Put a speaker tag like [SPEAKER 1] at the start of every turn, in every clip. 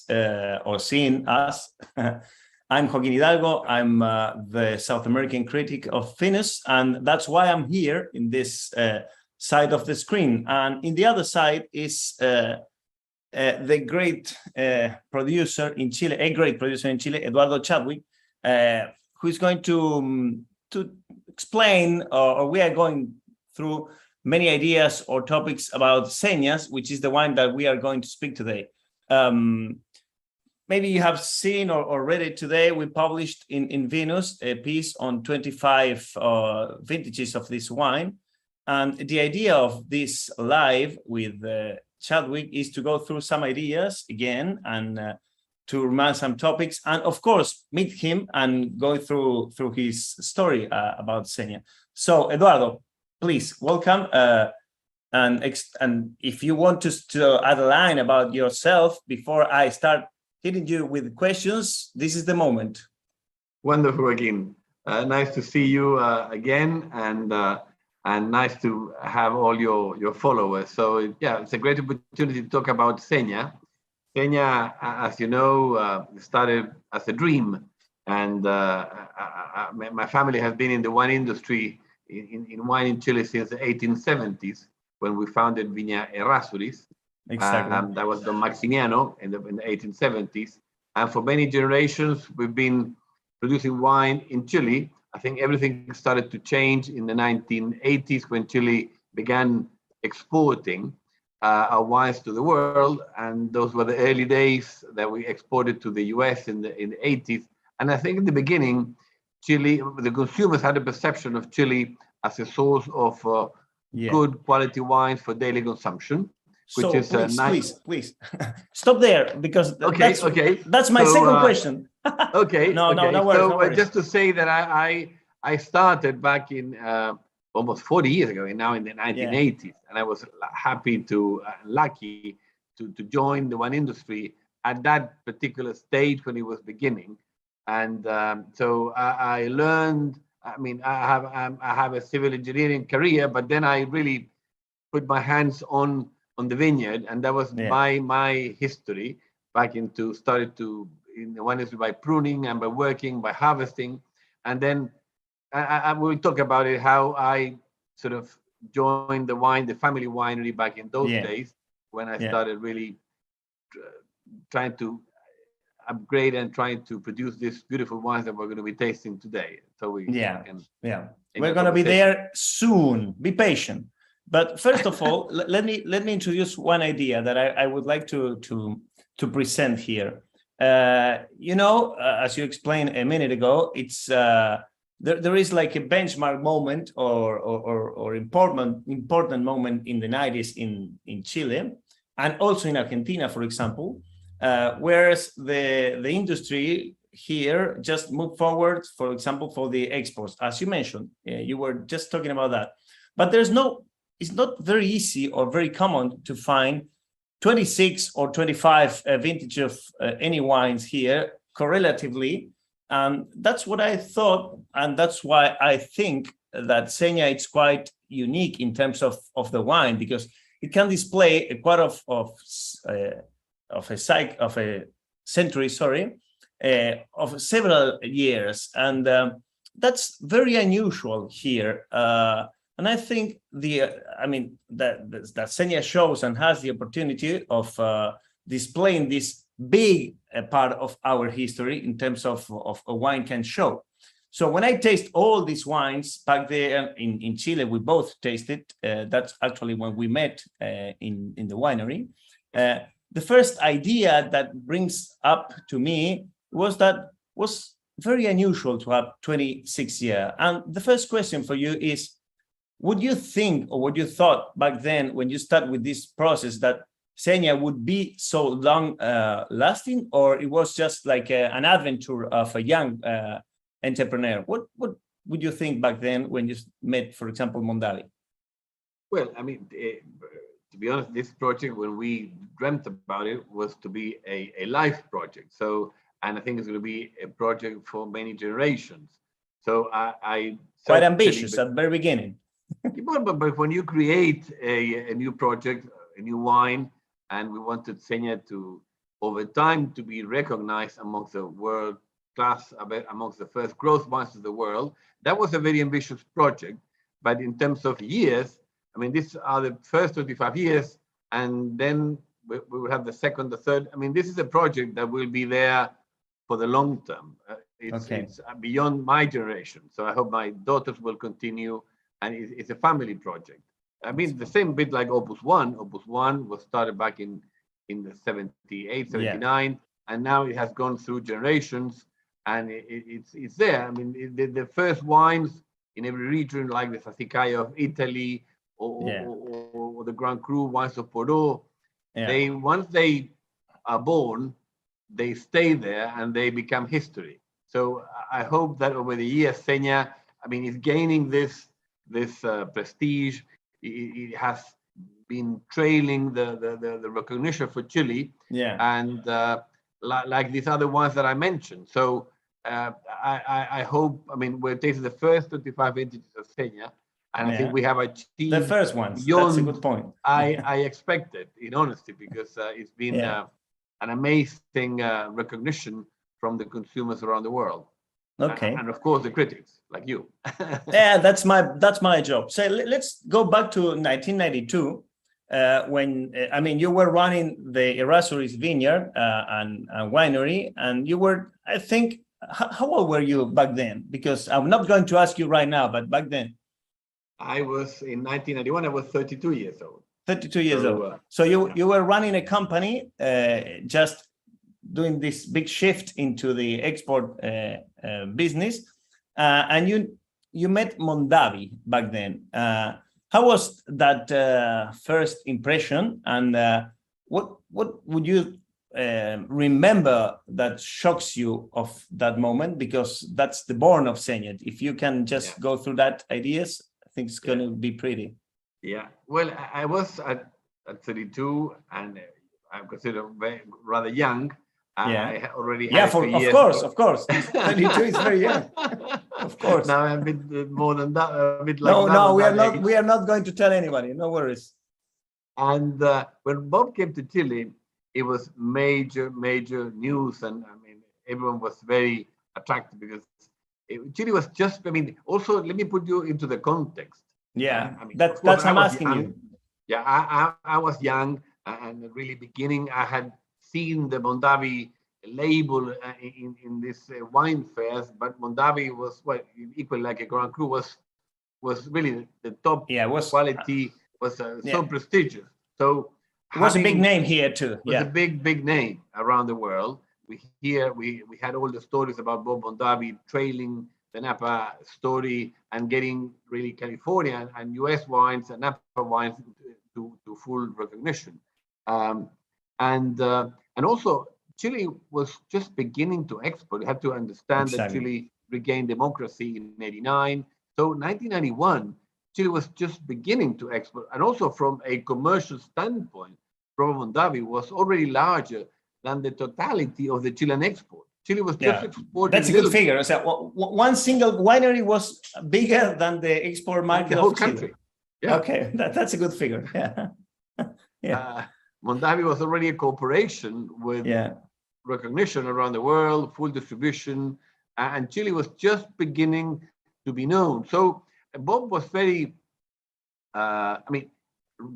[SPEAKER 1] or seeing us. I'm Joaquín Hidalgo. I'm the South American critic of Vinous, and that's why I'm here in this side of the screen. And in the other side is the great producer in Chile, Eduardo Chadwick, who is going to explain, or we are going through many ideas or topics about Señas, which is the wine that we are going to speak today. Maybe you have seen or read it today. We published in Vinous a piece on 25 vintages of this wine. And the idea of this live with Chadwick is to go through some ideas again and to remind some topics, and of course, meet him and go through his story about Seña. So, Eduardo, please welcome. And if you want to add a line about yourself before I start hitting you with questions, this is the moment.
[SPEAKER 2] Wonderful, Joaquin. Nice to see you again, and nice to have all your followers. So yeah, it's a great opportunity to talk about Seña. Seña, as you know, started as a dream, and my family has been in the wine industry, in wine in Chile since the 1870s, when we founded Viña Errázuriz.
[SPEAKER 1] Exactly.
[SPEAKER 2] That was Don Maximiano in the 1870s. And for many generations, we've been producing wine in Chile. I think everything started to change in the 1980s when Chile began exporting our wines to the world. And those were the early days that we exported to the US in the 80s. And I think in the beginning, Chile, the consumers had a perception of Chile as a source of good quality wines for daily consumption. Which is
[SPEAKER 1] please stop there, because that's my second question. No worries.
[SPEAKER 2] Just to say that I started back in almost 40 years ago, now in the 1980s, and I was lucky to join the wine industry at that particular stage when it was beginning. And so I learned. I mean, I have a civil engineering career, but then I really put my hands on the vineyard, and that was my history back into started to in the wine industry by pruning and by working, by harvesting. And then I will talk about it, how I sort of joined the family winery back in those days, when I started really trying to upgrade and trying to produce these beautiful wines that we're going to be tasting today. So we're
[SPEAKER 1] going to be there soon. Be patient. But first of all, let me introduce one idea that I would like to present here. As you explained a minute ago, it's there is like a benchmark moment or important moment in the 90s in Chile, and also in Argentina, for example, whereas the industry here just moved forward, for example, for the exports, as you mentioned. You were just talking about that, but it's not very easy or very common to find 26 or 25 vintage of any wines here correlatively. And that's what I thought. And that's why I think that Seña is quite unique in terms of the wine, because it can display a quite of a century, of several years. And that's very unusual here. And I think that Seña shows and has the opportunity of displaying this big part of our history in terms of a wine can show. So when I taste all these wines back there in Chile, we both tasted. That's actually when we met in the winery. The first idea that brings up to me was very unusual to have 26 years. And the first question for you is, would you think, or what you thought back then when you start with this process, that Seña would be so long lasting, or it was just like an adventure of a young entrepreneur? What would you think back then when you met, for example, Mondali?
[SPEAKER 2] Well, I mean, to be honest, this project, when we dreamt about it, was to be a life project. So, and I think it's going to be a project for many generations. So I
[SPEAKER 1] quite ambitious at the very beginning.
[SPEAKER 2] But when you create a new project, a new wine, and we wanted Seña to over time to be recognized amongst the world class, amongst the first growth wines of the world. That was a very ambitious project, but in terms of years, I mean, these are the first 25 years, and then we will have the second, the third. I mean, this is a project that will be there for the long term. It's beyond my generation. So I hope my daughters will continue, and it's a family project. I mean, the same bit like Opus One. Opus One was started back in the 78, 79, and now it has gone through generations, and it's there. I mean, the first wines in every region, like the Sassicaia of Italy, or the Grand Cru wines of Bordeaux, they once they are born, they stay there and they become history. So I hope that over the years, Seña, I mean, is gaining this prestige. It has been trailing the recognition for Chile, and like these other ones that I mentioned. So I hope, I mean, we're tasting the first 25 vintages of Seña, and I think we have achieved
[SPEAKER 1] the first ones. That's a good point.
[SPEAKER 2] I expected, in honesty, because it's been an amazing recognition from the consumers around the world. And of course the critics like you.
[SPEAKER 1] That's my job. So let's go back to 1992, when I mean, you were running the Errázuriz vineyard and winery, and you were, I think, how old were you back then? Because I'm not going to ask you right now, but back then.
[SPEAKER 2] I was in 1991. I was 32 years old.
[SPEAKER 1] 32 years old. So you were running a company, just doing this big shift into the export business, and you met Mondavi back then. How was that first impression, and what would you remember that shocks you of that moment? Because that's the born of Seña. If you can just go through that ideas, I think it's going to be pretty.
[SPEAKER 2] Yeah. Well, I was at 32, and I'm considered rather young. I already had
[SPEAKER 1] of course. 32 is very young. Of course.
[SPEAKER 2] Now I'm a bit more than that. A bit like
[SPEAKER 1] no, we are not going to tell anybody. No worries.
[SPEAKER 2] And when Bob came to Chile, it was major news, and I mean, everyone was very attracted because Chile was just. I mean, also let me put you into the context.
[SPEAKER 1] Yeah,
[SPEAKER 2] I mean,
[SPEAKER 1] that's I'm asking you.
[SPEAKER 2] Yeah, I was young and really beginning. I had seen the Mondavi label in this wine fairs, but Mondavi was equal like a Grand Cru was really the top quality, was so prestigious. So
[SPEAKER 1] it was a big name here too.
[SPEAKER 2] It was a big name around the world. We had all the stories about Bob Mondavi trailing the Napa story and getting really California and US wines and Napa wines to full recognition. And also Chile was just beginning to export. You have to understand that Chile regained democracy in 89. So 1991, Chile was just beginning to export. And also from a commercial standpoint, Bob Mondavi was already larger than the totality of the Chilean export. Chile was just exporting.
[SPEAKER 1] That's a good figure. So one single winery was bigger than the export market
[SPEAKER 2] the whole
[SPEAKER 1] of Chile.
[SPEAKER 2] Country. Yeah.
[SPEAKER 1] Okay, that's a good figure. Yeah.
[SPEAKER 2] Mondavi was already a corporation with recognition around the world, full distribution, and Chile was just beginning to be known. So Bob was very, I mean,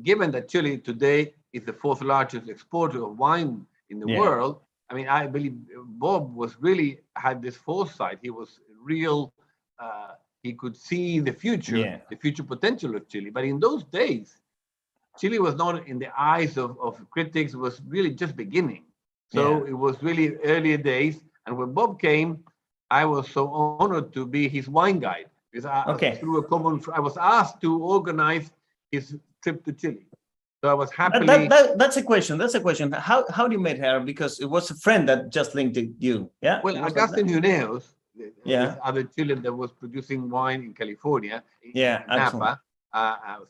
[SPEAKER 2] given that Chile today is the fourth largest exporter of wine in the world, I mean, I believe Bob was really had this foresight. He was real. He could see the future potential of Chile. But in those days, Chile was not in the eyes of critics. It was really just beginning. So it was really earlier days. And when Bob came, I was so honored to be his wine guide because through I was asked to organize his trip to Chile. So I was happy.
[SPEAKER 1] That's a question. How do you meet her? Because it was a friend that just linked you. Yeah.
[SPEAKER 2] Well, Agustin Vinous, this other Chilean that was producing wine in California, in Napa,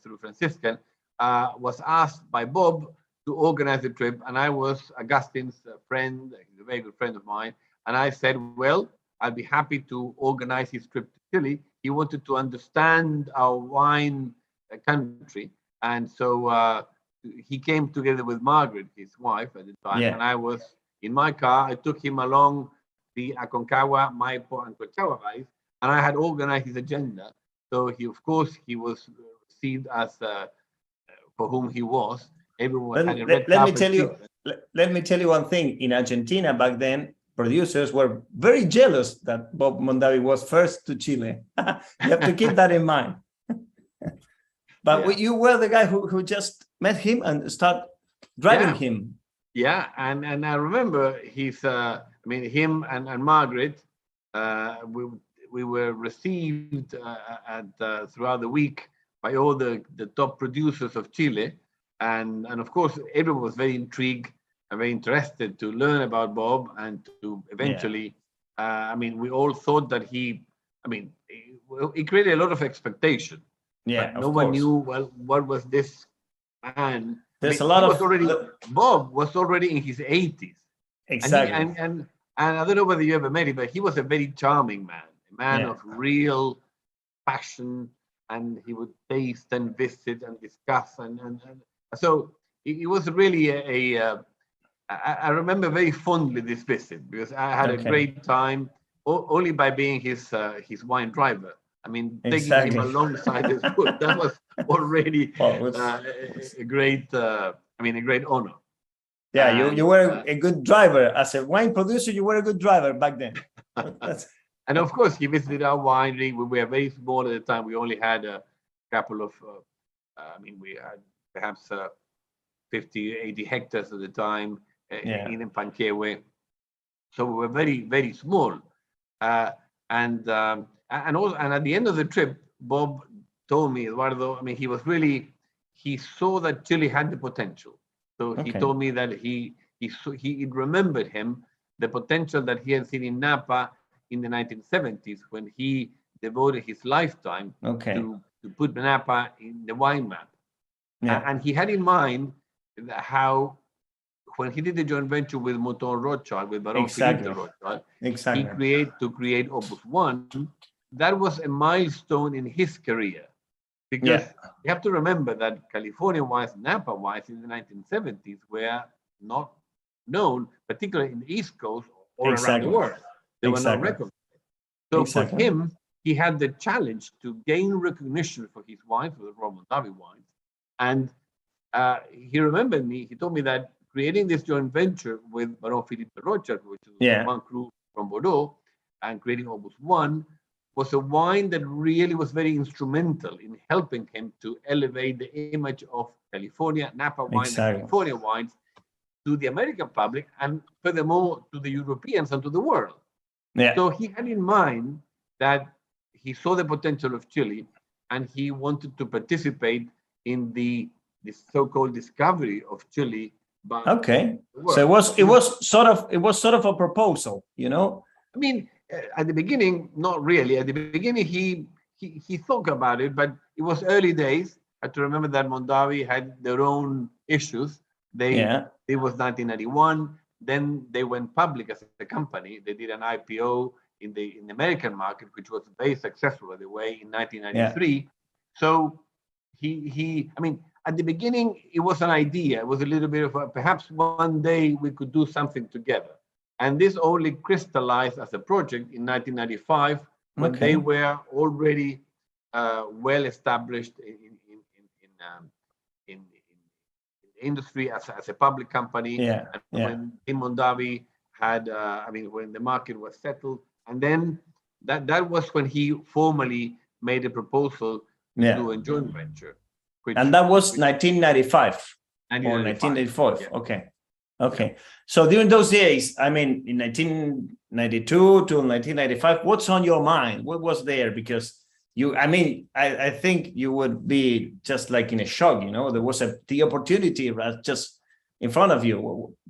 [SPEAKER 2] through Franciscan, was asked by Bob to organize the trip, and I was Agustin's friend, a very good friend of mine, and I said, well, I'll be happy to organize his trip to Chile. He wanted to understand our wine country, and so he came together with Margaret, his wife at the time, and I was in my car. I took him along the Aconcagua, Maipo, and Colchagua valleys, and I had organized his agenda. So of course, he was received as for whom he was. Everyone had a red
[SPEAKER 1] let me
[SPEAKER 2] carpet
[SPEAKER 1] tell you.
[SPEAKER 2] treatment.
[SPEAKER 1] Let me tell you one thing. In Argentina back then, producers were very jealous that Bob Mondavi was first to Chile. You have to keep that in mind. But you were the guy who just met him and start driving him.
[SPEAKER 2] Yeah, and I remember him and Margaret. We were received throughout the week by all the top producers of Chile, and of course everyone was very intrigued and very interested to learn about Bob and to eventually. We all thought that he created a lot of expectation.
[SPEAKER 1] Yeah,
[SPEAKER 2] but no one knew what was this man.
[SPEAKER 1] There's a
[SPEAKER 2] Bob was already in his 80s.
[SPEAKER 1] Exactly.
[SPEAKER 2] And I don't know whether you ever met him, but he was a very charming man, a man of real passion, and he would taste and visit and discuss. And so it was really I remember very fondly this visit because I had a great time only by being his wine driver. Taking him alongside his foot, that was already a great honor.
[SPEAKER 1] Yeah, you were a good driver. As a wine producer, you were a good driver back then.
[SPEAKER 2] And of course, he visited our winery. We were very small at the time. We only had a couple of, we had perhaps 50, 80 hectares at the time in Panquehue. So we were very, very small. And at the end of the trip, Bob told me, Eduardo, he saw that Chile had the potential. So he told me that he remembered him the potential that he had seen in Napa in the 1970s when he devoted his lifetime to put Napa in the wine map. And he had in mind how when he did the joint venture with Mouton Rothschild, with Baron Philippe de Rothschild, he create Opus One. That was a milestone in his career, because you have to remember that California wines, Napa wines in the 1970s were not known, particularly in the East Coast or around the world. They were not recognized. So for him, he had the challenge to gain recognition for his wines, for the Mondavi wines. And he remembered me, he told me that creating this joint venture with Baron Philippe de Rothschild, which is one crew from Bordeaux, and creating Opus One, was a wine that really was very instrumental in helping him to elevate the image of California, Napa wines, and California wines to the American public, and furthermore to the Europeans and to the world. So he had in mind that he saw the potential of Chile, and he wanted to participate in the so-called discovery of Chile.
[SPEAKER 1] So it was sort of a proposal, you know.
[SPEAKER 2] At the beginning, not really. At the beginning, he thought about it, but it was early days. I have to remember that Mondavi had their own issues. It was 1991. Then they went public as a company. They did an IPO in the American market, which was very successful, by the way, in 1993. So at the beginning, it was an idea. It was a little bit of perhaps one day we could do something together. And this only crystallized as a project in 1995 when they were already well established in the industry as a public company. And when Mondavi had, when the market was settled, and then that was when he formally made a proposal to do a joint venture.
[SPEAKER 1] And that was 1995 or 1994. Okay. So during those days, in 1992 to 1995, what's on your mind? What was there? Because I think you would be just like in a shock, you know, there was the opportunity just in front of you.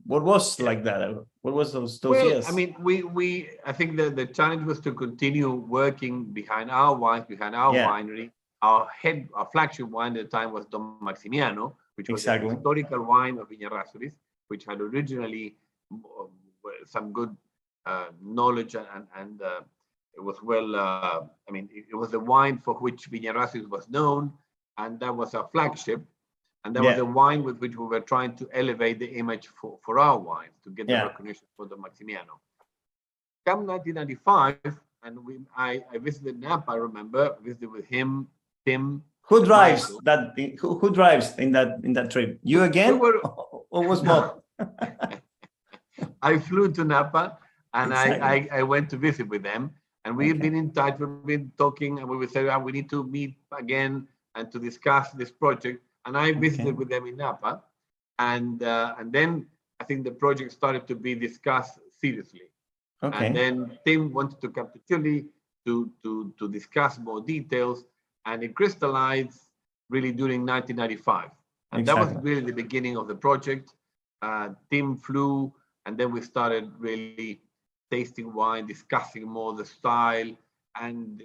[SPEAKER 1] What was like that? What was those years?
[SPEAKER 2] I think the challenge was to continue working behind our wines, behind our winery. Our flagship wine at the time was Don Maximiano, which was a historical wine of Viña, which had originally some good knowledge and it was it was the wine for which Viña was known, and that was our flagship. And that was a wine with which we were trying to elevate the image for our wine, to get the recognition for the Maximiano. Come 1995, and I visited Napa, I remember, visited with him, Tim.
[SPEAKER 1] Who drives that? Who drives in that trip? You again? Or was Bob?
[SPEAKER 2] I flew to Napa, and I went to visit with them, and we've been in touch. We've been talking, and we would say, we need to meet again and to discuss this project. And I visited with them in Napa, and then I think the project started to be discussed seriously. And then Tim wanted to come to Chile to discuss more details, and it crystallized really during 1995. And that was really the beginning of the project. Tim flew, and then we started really tasting wine, discussing more the style, and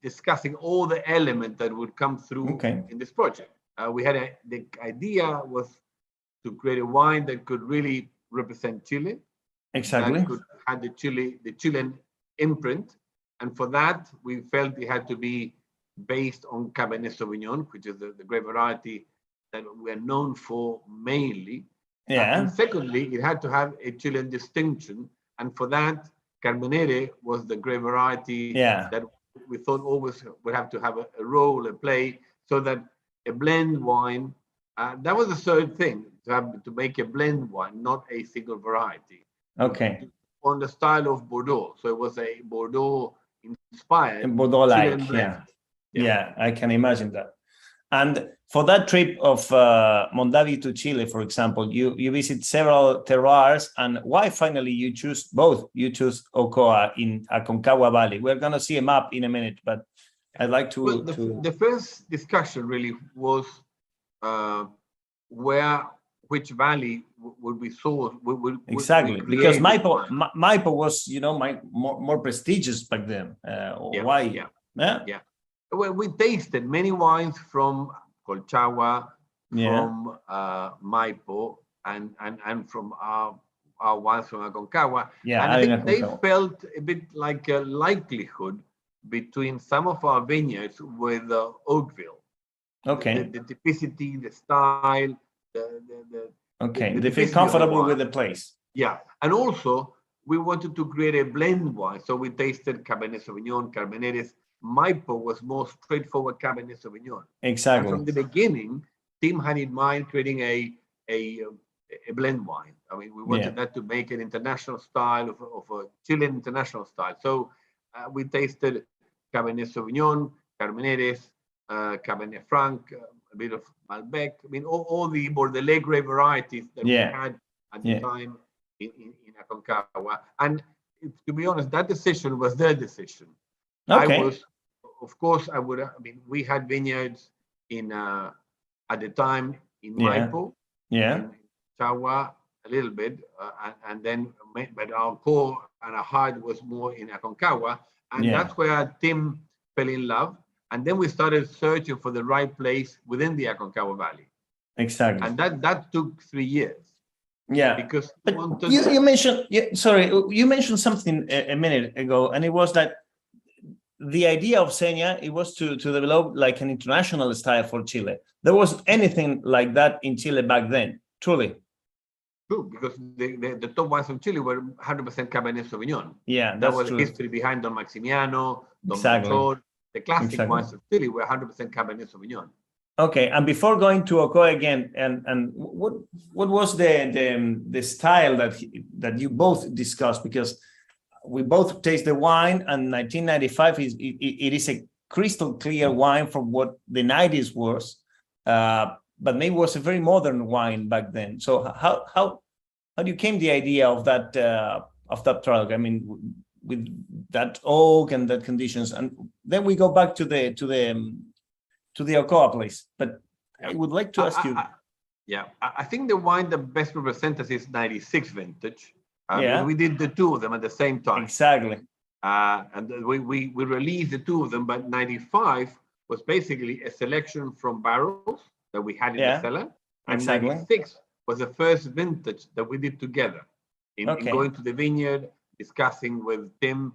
[SPEAKER 2] discussing all the elements that would come through in this project. We had the idea was to create a wine that could really represent Chile. That could have the Chilean imprint. And for that, we felt it had to be based on Cabernet Sauvignon, which is the grape variety that we are known for mainly. And secondly, it had to have a Chilean distinction. And for that, Carmenere was the grape variety that we thought always would have to have a role, a play, so that a blend wine, that was the third thing, to make a blend wine, not a single variety. On the style of Bordeaux. So it was a Bordeaux inspired
[SPEAKER 1] Bordeaux-like,
[SPEAKER 2] blend.
[SPEAKER 1] Yeah, I can imagine that. And for that trip of Mondavi to Chile, for example, you visit several terroirs, and why finally you choose both? You choose Ocoa in Aconcagua Valley. We're going to see a map in a minute, but I'd like to...
[SPEAKER 2] Well, the first discussion really was which valley would we source?
[SPEAKER 1] Exactly, because Maipo was, more prestigious back then. Why?
[SPEAKER 2] Yeah. Well, we tasted many wines from Colchagua, from Maipo, and from our wines from Aconcagua. And I think they felt a bit like a likelihood between some of our vineyards with Oakville. The typicity, the style,
[SPEAKER 1] they feel comfortable with the place.
[SPEAKER 2] Yeah, and also we wanted to create a blend wine, so we tasted Cabernet Sauvignon, Carmeneres. Maipo was more straightforward Cabernet Sauvignon.
[SPEAKER 1] Exactly.
[SPEAKER 2] And from the beginning, Tim had in mind creating a blend wine. I mean, we wanted that to make an international style of a Chilean international style. So we tasted Cabernet Sauvignon, Carmeneres, Cabernet Franc, a bit of Malbec. I mean, all the Bordelais grape varieties that we had at the time in Aconcagua. And to be honest, that decision was their decision. We had vineyards at the time in Maipo, in Chagua a little bit, but our core and our heart was more in Aconcagua, and that's where Tim fell in love. And then we started searching for the right place within the Aconcagua Valley.
[SPEAKER 1] Exactly.
[SPEAKER 2] And that took 3 years.
[SPEAKER 1] Yeah.
[SPEAKER 2] Because
[SPEAKER 1] you mentioned, you mentioned something a minute ago, and it was that the idea of Seña, it was to develop like an international style for Chile. There was anything like that in Chile back then, truly.
[SPEAKER 2] True, because the top wines from Chile were 100% Cabernet Sauvignon.
[SPEAKER 1] Yeah,
[SPEAKER 2] that was the history behind Don Maximiano, Don Melchor. The classic wines of Chile were 100% Cabernet Sauvignon.
[SPEAKER 1] Okay, and before going to Ocoa again, and what was the style that you both discussed? Because we both taste the wine, and 1995 it is a crystal clear wine from what the 90s was, but maybe it was a very modern wine back then. So how do you came the idea of that product? I mean, with that oak and that conditions, and then we go back to the Ocoa place. But I would like to ask you.
[SPEAKER 2] I think the wine that best represents us is 96 vintage. We did the two of them at the same time.
[SPEAKER 1] Exactly.
[SPEAKER 2] And we released the two of them, but 95 was basically a selection from barrels that we had in the cellar. And 96 was the first vintage that we did together in going to the vineyard, discussing with Tim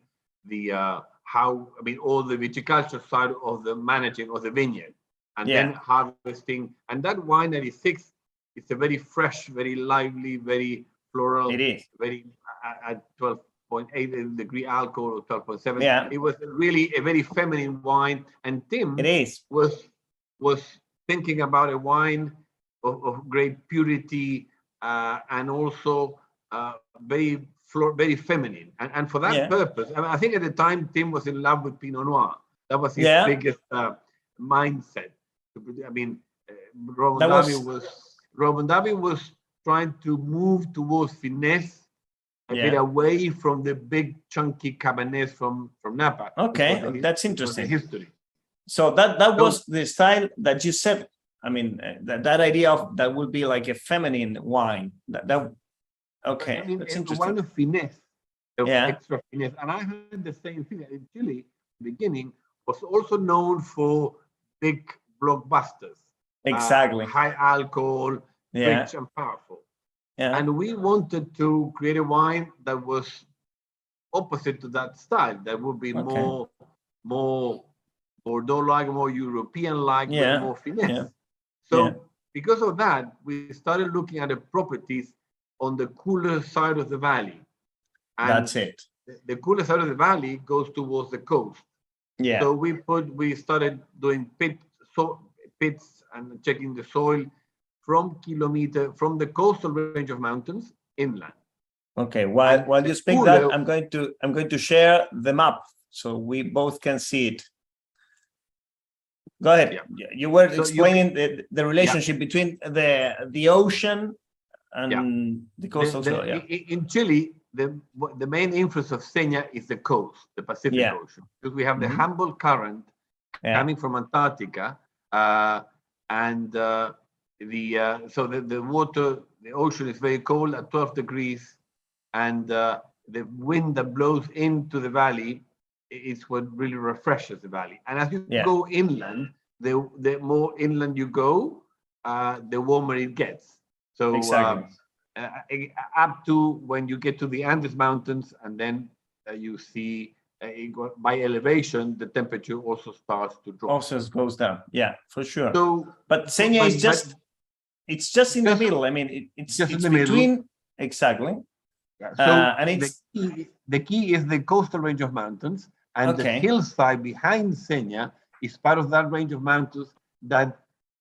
[SPEAKER 2] all the viticulture side of the managing of the vineyard. and then harvesting. And that wine 96, it's a very fresh, very lively, very floral.
[SPEAKER 1] It is.
[SPEAKER 2] Very at 12.8 degree alcohol or 12.7.
[SPEAKER 1] Yeah.
[SPEAKER 2] It was really a very feminine wine. And Tim
[SPEAKER 1] It is.
[SPEAKER 2] was thinking about a wine of great purity and also very feminine. And for that purpose, I think at the time Tim was in love with Pinot Noir. That was his biggest mindset. I mean, Robin Davi was trying to move towards finesse, a bit away from the big chunky Cabernets from Napa.
[SPEAKER 1] Okay, that's interesting.
[SPEAKER 2] History.
[SPEAKER 1] So that was the style that you said. I mean, that idea of that would be like a feminine wine. Okay,
[SPEAKER 2] I mean,
[SPEAKER 1] that's
[SPEAKER 2] a
[SPEAKER 1] interesting.
[SPEAKER 2] wine of finesse, of extra finesse. And I heard the same thing in Chile. The beginning was also known for big blockbusters.
[SPEAKER 1] Exactly.
[SPEAKER 2] High alcohol, rich and powerful.
[SPEAKER 1] Yeah.
[SPEAKER 2] And we wanted to create a wine that was opposite to that style. That would be more Bordeaux-like, more European-like, with more finesse.
[SPEAKER 1] Yeah.
[SPEAKER 2] So because of that, we started looking at the properties on the cooler side of the valley. And
[SPEAKER 1] that's it.
[SPEAKER 2] The cooler side of the valley goes towards the coast.
[SPEAKER 1] Yeah.
[SPEAKER 2] So we started doing pits and checking the soil from the coastal range of mountains inland.
[SPEAKER 1] Okay. While you speak that, I'm going to share the map so we both can see it. Go ahead. Yeah. You were explaining the relationship between the ocean and the coastal soil.
[SPEAKER 2] In Chile, the main influence of Seña is the coast, the Pacific Ocean, because we have the Humboldt Current coming from Antarctica, and the water, the ocean is very cold at 12 degrees, and the wind that blows into the valley is what really refreshes the valley. And as you go inland, the more inland you go, the warmer it gets. So up to when you get to the Andes Mountains, and then you see by elevation, the temperature also starts to drop.
[SPEAKER 1] Also goes down. Yeah, for sure.
[SPEAKER 2] So,
[SPEAKER 1] but Seña is just in the middle. I mean, it's
[SPEAKER 2] just
[SPEAKER 1] it's
[SPEAKER 2] in the
[SPEAKER 1] between
[SPEAKER 2] middle.
[SPEAKER 1] Exactly.
[SPEAKER 2] So
[SPEAKER 1] and it's
[SPEAKER 2] the key is the coastal range of mountains, and the hillside behind Seña is part of that range of mountains that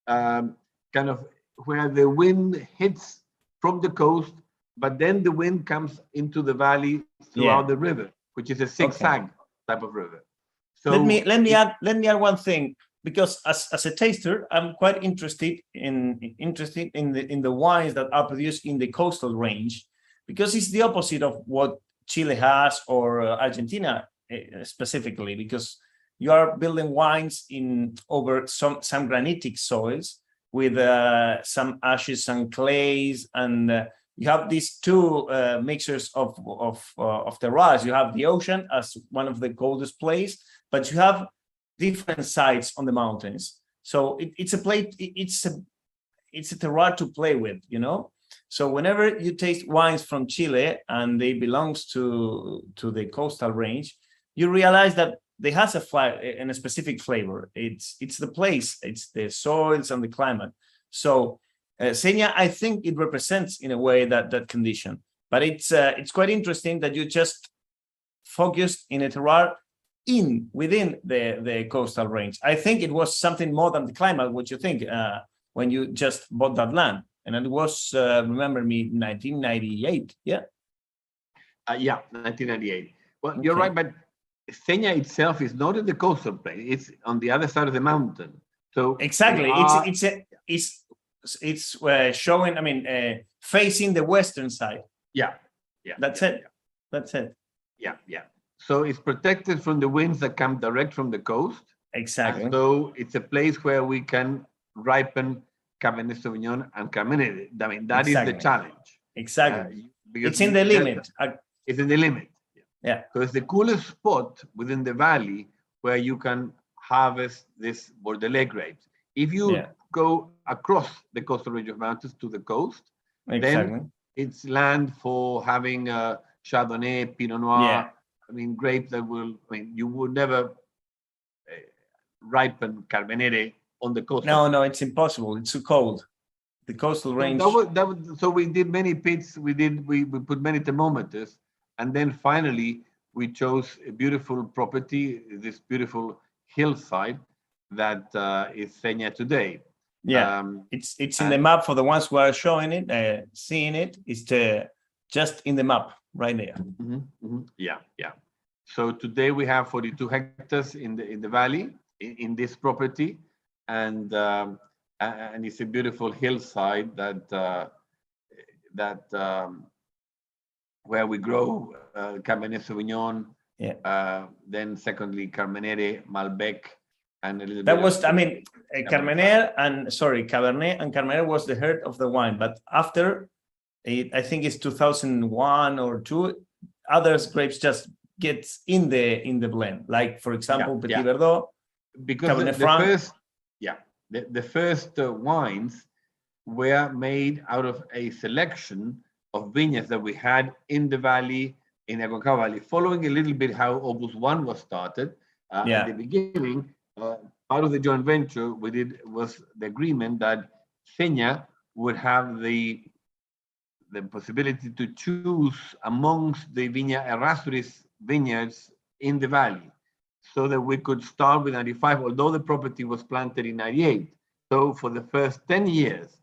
[SPEAKER 2] kind of where the wind hits from the coast, but then the wind comes into the valley throughout the river, which is a zigzag type of river. So
[SPEAKER 1] let me add one thing, because as a taster, I'm quite interested in the wines that are produced in the coastal range, because it's the opposite of what Chile has or Argentina specifically, because you are building wines over some granitic soils with some ashes and clays, and you have these two mixtures of terroirs. You have the ocean as one of the coldest places, but you have different sides on the mountains. So it's a terroir to play with, you know. So whenever you taste wines from Chile and they belongs to the coastal range, you realize that they has a specific flavor. It's the place, it's the soils and the climate. So Seña, I think it represents in a way that condition. But it's quite interesting that you just focused in a terroir within the coastal range. I think it was something more than the climate. What you think when you just bought that land? And it was, remember me, 1998. Yeah.
[SPEAKER 2] 1998. Well, you're right, but Seña itself is not in the coastal plain. It's on the other side of the mountain. So
[SPEAKER 1] exactly, it's showing. I mean, facing the western side.
[SPEAKER 2] Yeah.
[SPEAKER 1] That's it. That's it.
[SPEAKER 2] Yeah. So it's protected from the winds that come direct from the coast.
[SPEAKER 1] Exactly.
[SPEAKER 2] So it's a place where we can ripen Cabernet Sauvignon and Cabernet. I mean, that is the challenge.
[SPEAKER 1] Exactly. It's in the limit.
[SPEAKER 2] It's in the limit.
[SPEAKER 1] Yeah.
[SPEAKER 2] So it's the coolest spot within the valley where you can harvest this Bordelais grapes. If you go across the coastal range of mountains to the coast, then it's land for having Chardonnay, Pinot Noir. I mean, grapes that you would never ripen Cabernet on the coast?
[SPEAKER 1] No, it's impossible. It's too cold. The coastal range.
[SPEAKER 2] So we did many pits. We put many thermometers, and then finally we chose a beautiful property, this beautiful hillside that is Seña today.
[SPEAKER 1] Yeah, it's in the map for the ones who are showing it, seeing it. It's just in the map right there.
[SPEAKER 2] Yeah. So today we have 42 hectares in the valley in this property, and it's a beautiful hillside where we grow Cabernet Sauvignon.
[SPEAKER 1] Yeah.
[SPEAKER 2] Then secondly, Carmenere, Malbec, and a little
[SPEAKER 1] that
[SPEAKER 2] bit.
[SPEAKER 1] Was, I mean, Cabernet and Carmenere was the heart of the wine, but after it, I think it's 2001 or two, others grapes just gets in the blend. Like for example, Petit Verdot,
[SPEAKER 2] because
[SPEAKER 1] Cabernet Franc.
[SPEAKER 2] The first wines were made out of a selection of vineyards that we had in the valley, in Aconcagua Valley, following a little bit how Opus One was started. At the beginning, part of the joint venture we did was the agreement that Seña would have the possibility to choose amongst the Viña Errázuriz vineyards in the valley, so that we could start with 95, although the property was planted in 98. So for the first 10 years,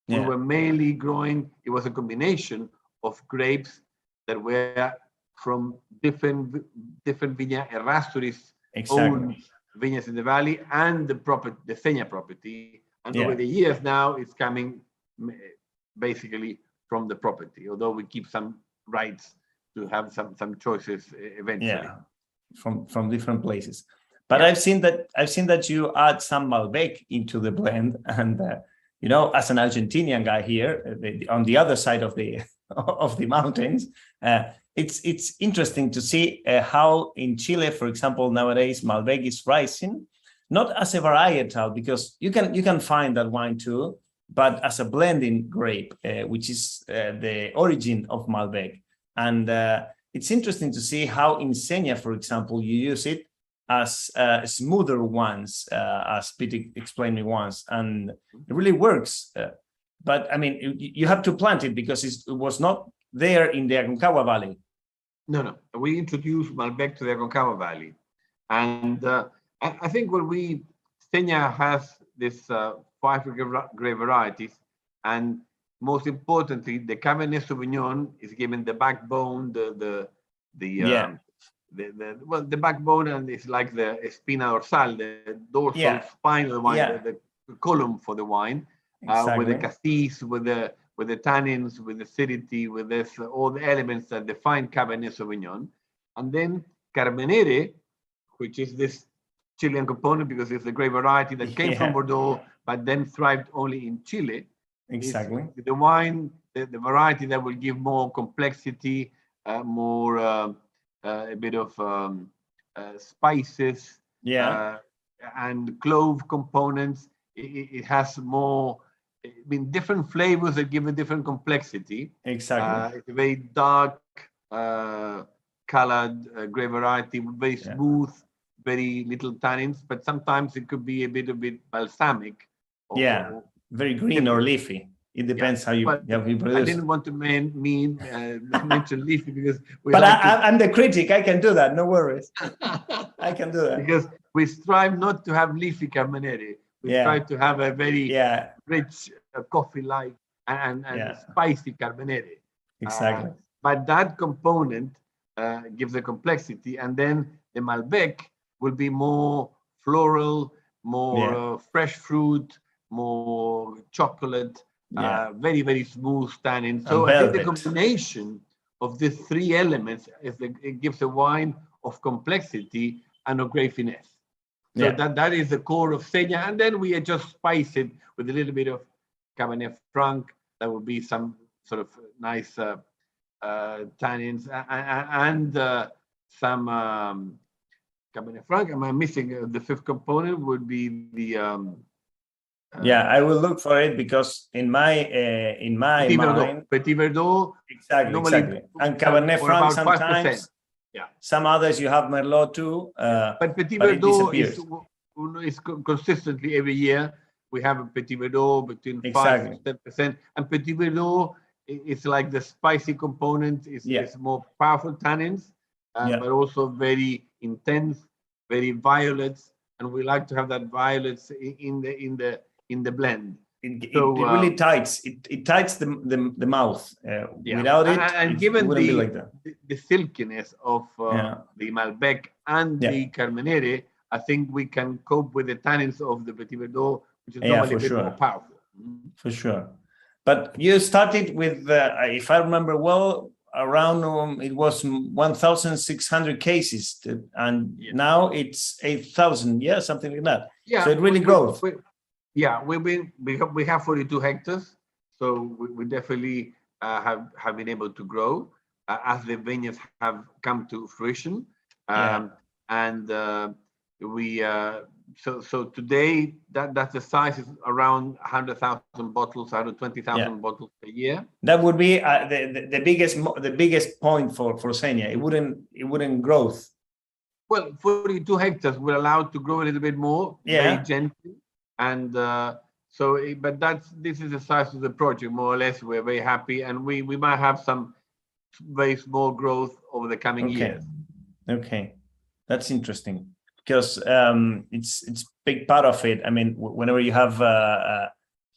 [SPEAKER 2] we were mainly growing, it was a combination of grapes that were from different Viña Errázuriz owned vineyards in the valley and the Seña property. And over the years now, it's coming basically from the property, although we keep some rights to have some choices eventually.
[SPEAKER 1] Yeah, from different places. But I've seen that you add some Malbec into the blend, and as an Argentinian guy here on the other side of the mountains, it's interesting to see how in Chile, for example, nowadays Malbec is rising, not as a varietal, because you can find that wine too, but as a blending grape, which is the origin of Malbec. And it's interesting to see how in Seña, for example, you use it as smoother ones, as Peter explained me once, and it really works. But I mean, you have to plant it because it was not there in the Aconcagua Valley.
[SPEAKER 2] No. We introduced Malbec to the Aconcagua Valley. And I think Seña has this 5 grape varieties, and most importantly, the Cabernet Sauvignon is given the backbone, the backbone, and it's like the espina dorsal, the dorsal spine of the wine, the column for the wine, with the cassis, with the tannins, with the acidity, with this all the elements that define Cabernet Sauvignon. And then Carmenere, which is this Chilean component because it's a grape variety that came from Bordeaux, but then thrived only in Chile.
[SPEAKER 1] Exactly.
[SPEAKER 2] The wine, the variety that will give more complexity, more a bit of spices, and clove components. It has more, different flavors that give a different complexity.
[SPEAKER 1] Exactly.
[SPEAKER 2] It's a very dark colored grape variety, very smooth, very little tannins, but sometimes it could be a bit balsamic.
[SPEAKER 1] Or very green or leafy. It depends how you produce.
[SPEAKER 2] I didn't want to mention leafy because
[SPEAKER 1] I'm the critic. I can do that. No worries. I can do that.
[SPEAKER 2] Because we strive not to have leafy Carmenere. We try to have a very rich coffee-like and spicy Carmenere.
[SPEAKER 1] Exactly.
[SPEAKER 2] But that component gives the complexity, and then the Malbec will be more floral, more fresh fruit, more chocolate, very, very smooth tannin. So I think the combination of these three elements it gives a wine of complexity and of great finesse. So that is the core of Seña, and then we just spice it with a little bit of Cabernet Franc. That would be some sort of nice tannins and some Cabernet Franc. Am I missing the fifth component? Would be the
[SPEAKER 1] I will look for it because in my mind,
[SPEAKER 2] Petit Verdot,
[SPEAKER 1] exactly, and Cabernet Franc sometimes. 5%. Some others you have Merlot too,
[SPEAKER 2] but Petit Verdot it's consistently every year. We have a Petit Verdot between 5
[SPEAKER 1] Exactly.
[SPEAKER 2] to 10%. And Petit Verdot is like the spicy component,
[SPEAKER 1] Yeah.
[SPEAKER 2] is more powerful tannins,
[SPEAKER 1] Yeah.
[SPEAKER 2] but also very intense, very violets. And we like to have that violets in the blend.
[SPEAKER 1] It
[SPEAKER 2] So,
[SPEAKER 1] really tights the mouth.
[SPEAKER 2] yeah.
[SPEAKER 1] Without it,
[SPEAKER 2] And
[SPEAKER 1] it
[SPEAKER 2] given
[SPEAKER 1] wouldn't be like that.
[SPEAKER 2] the silkiness of the Malbec and the Carmenere, I think we can cope with the tannins of the Petit Verdot, which is normally a bit more powerful.
[SPEAKER 1] For sure. But you started with, if I remember well, around it was 1,600 cases, and now it's 8,000. Yeah, something like that.
[SPEAKER 2] Yeah.
[SPEAKER 1] So it really grows.
[SPEAKER 2] We have 42 hectares, so we definitely have been able to grow as the vineyards have come to fruition. And we so today that's the size is around 100,000 bottles, 120,000 bottles a year.
[SPEAKER 1] That would be the biggest point for Seña. It wouldn't grow.
[SPEAKER 2] Well, 42 hectares will allow it to grow a little bit more, very gently, and but this is the size of the project, more or less. We're very happy, and we might have some very small growth over the coming years.
[SPEAKER 1] Okay, that's interesting, because it's big part of it. I mean, whenever you have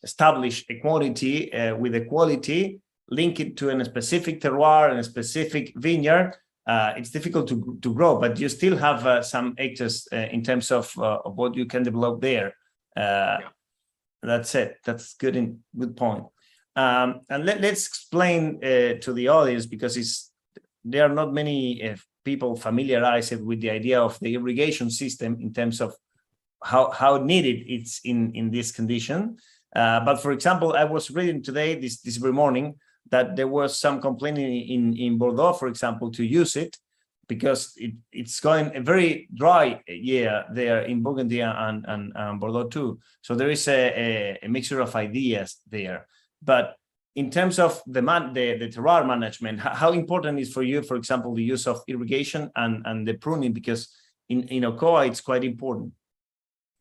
[SPEAKER 1] established a quantity with a quality, link it to a specific terroir and a specific vineyard, it's difficult to grow, but you still have some hectares in terms of what you can develop there. That's it. That's good point. And let's explain to the audience, because there are not many people familiarized with the idea of the irrigation system in terms of how needed it's in this condition. But for example, I was reading today, this very morning, that there was some complaining in Bordeaux, for example, to use it, because it's going a very dry year there in Burgundy and Bordeaux too. So there is a mixture of ideas there. But in terms of the terroir management, how important is for you, for example, the use of irrigation and the pruning? Because in Ocoa, it's quite important.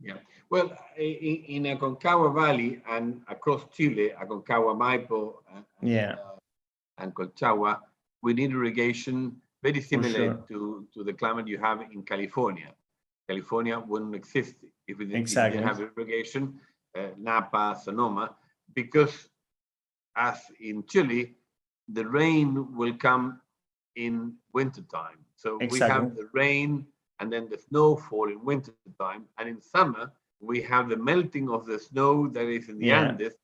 [SPEAKER 2] Yeah. Well, in Aconcagua Valley and across Chile, Aconcagua, Maipo, and Colchagua, we need irrigation very similar to the climate you have in California. California wouldn't exist if we didn't have irrigation, Napa, Sonoma, because as in Chile, the rain will come in wintertime. So we have the rain and then the snowfall in wintertime, and in summer, we have the melting of the snow that is in the Andes,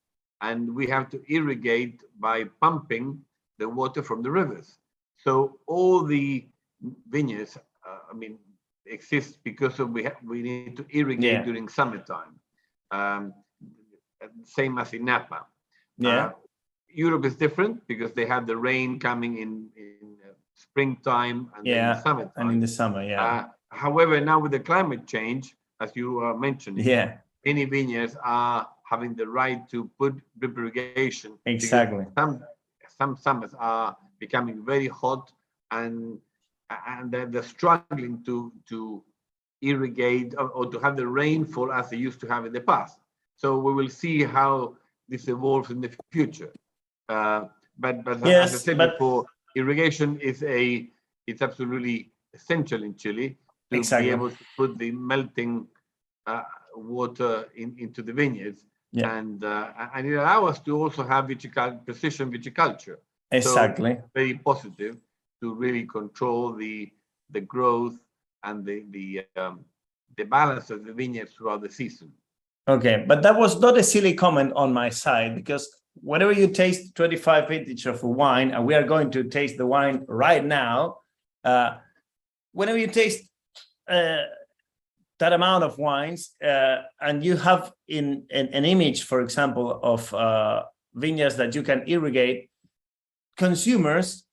[SPEAKER 2] and we have to irrigate by pumping the water from the rivers. So all the vineyards, exist because we need to irrigate during summertime. Same as in Napa. Europe is different because they have the rain coming in springtime and then in summertime.
[SPEAKER 1] And in the summer,
[SPEAKER 2] however, now with the climate change, as you are mentioning, many vineyards are having the right to put drip irrigation.
[SPEAKER 1] Exactly.
[SPEAKER 2] Some summers are becoming very hot, and they're struggling to irrigate or to have the rainfall as they used to have in the past. So we will see how this evolves in the future. But as I said before, irrigation it's absolutely essential in Chile to be able to put the melting water into the vineyards, and it allows us to also have precision viticulture.
[SPEAKER 1] Exactly.
[SPEAKER 2] So very positive to really control the growth and the balance of the vineyards throughout the season.
[SPEAKER 1] Okay, but that was not a silly comment on my side, because whenever you taste 25 vintage of a wine, and we are going to taste the wine right now, whenever you taste that amount of wines, and you have in an image, for example, of vineyards that you can irrigate, consumers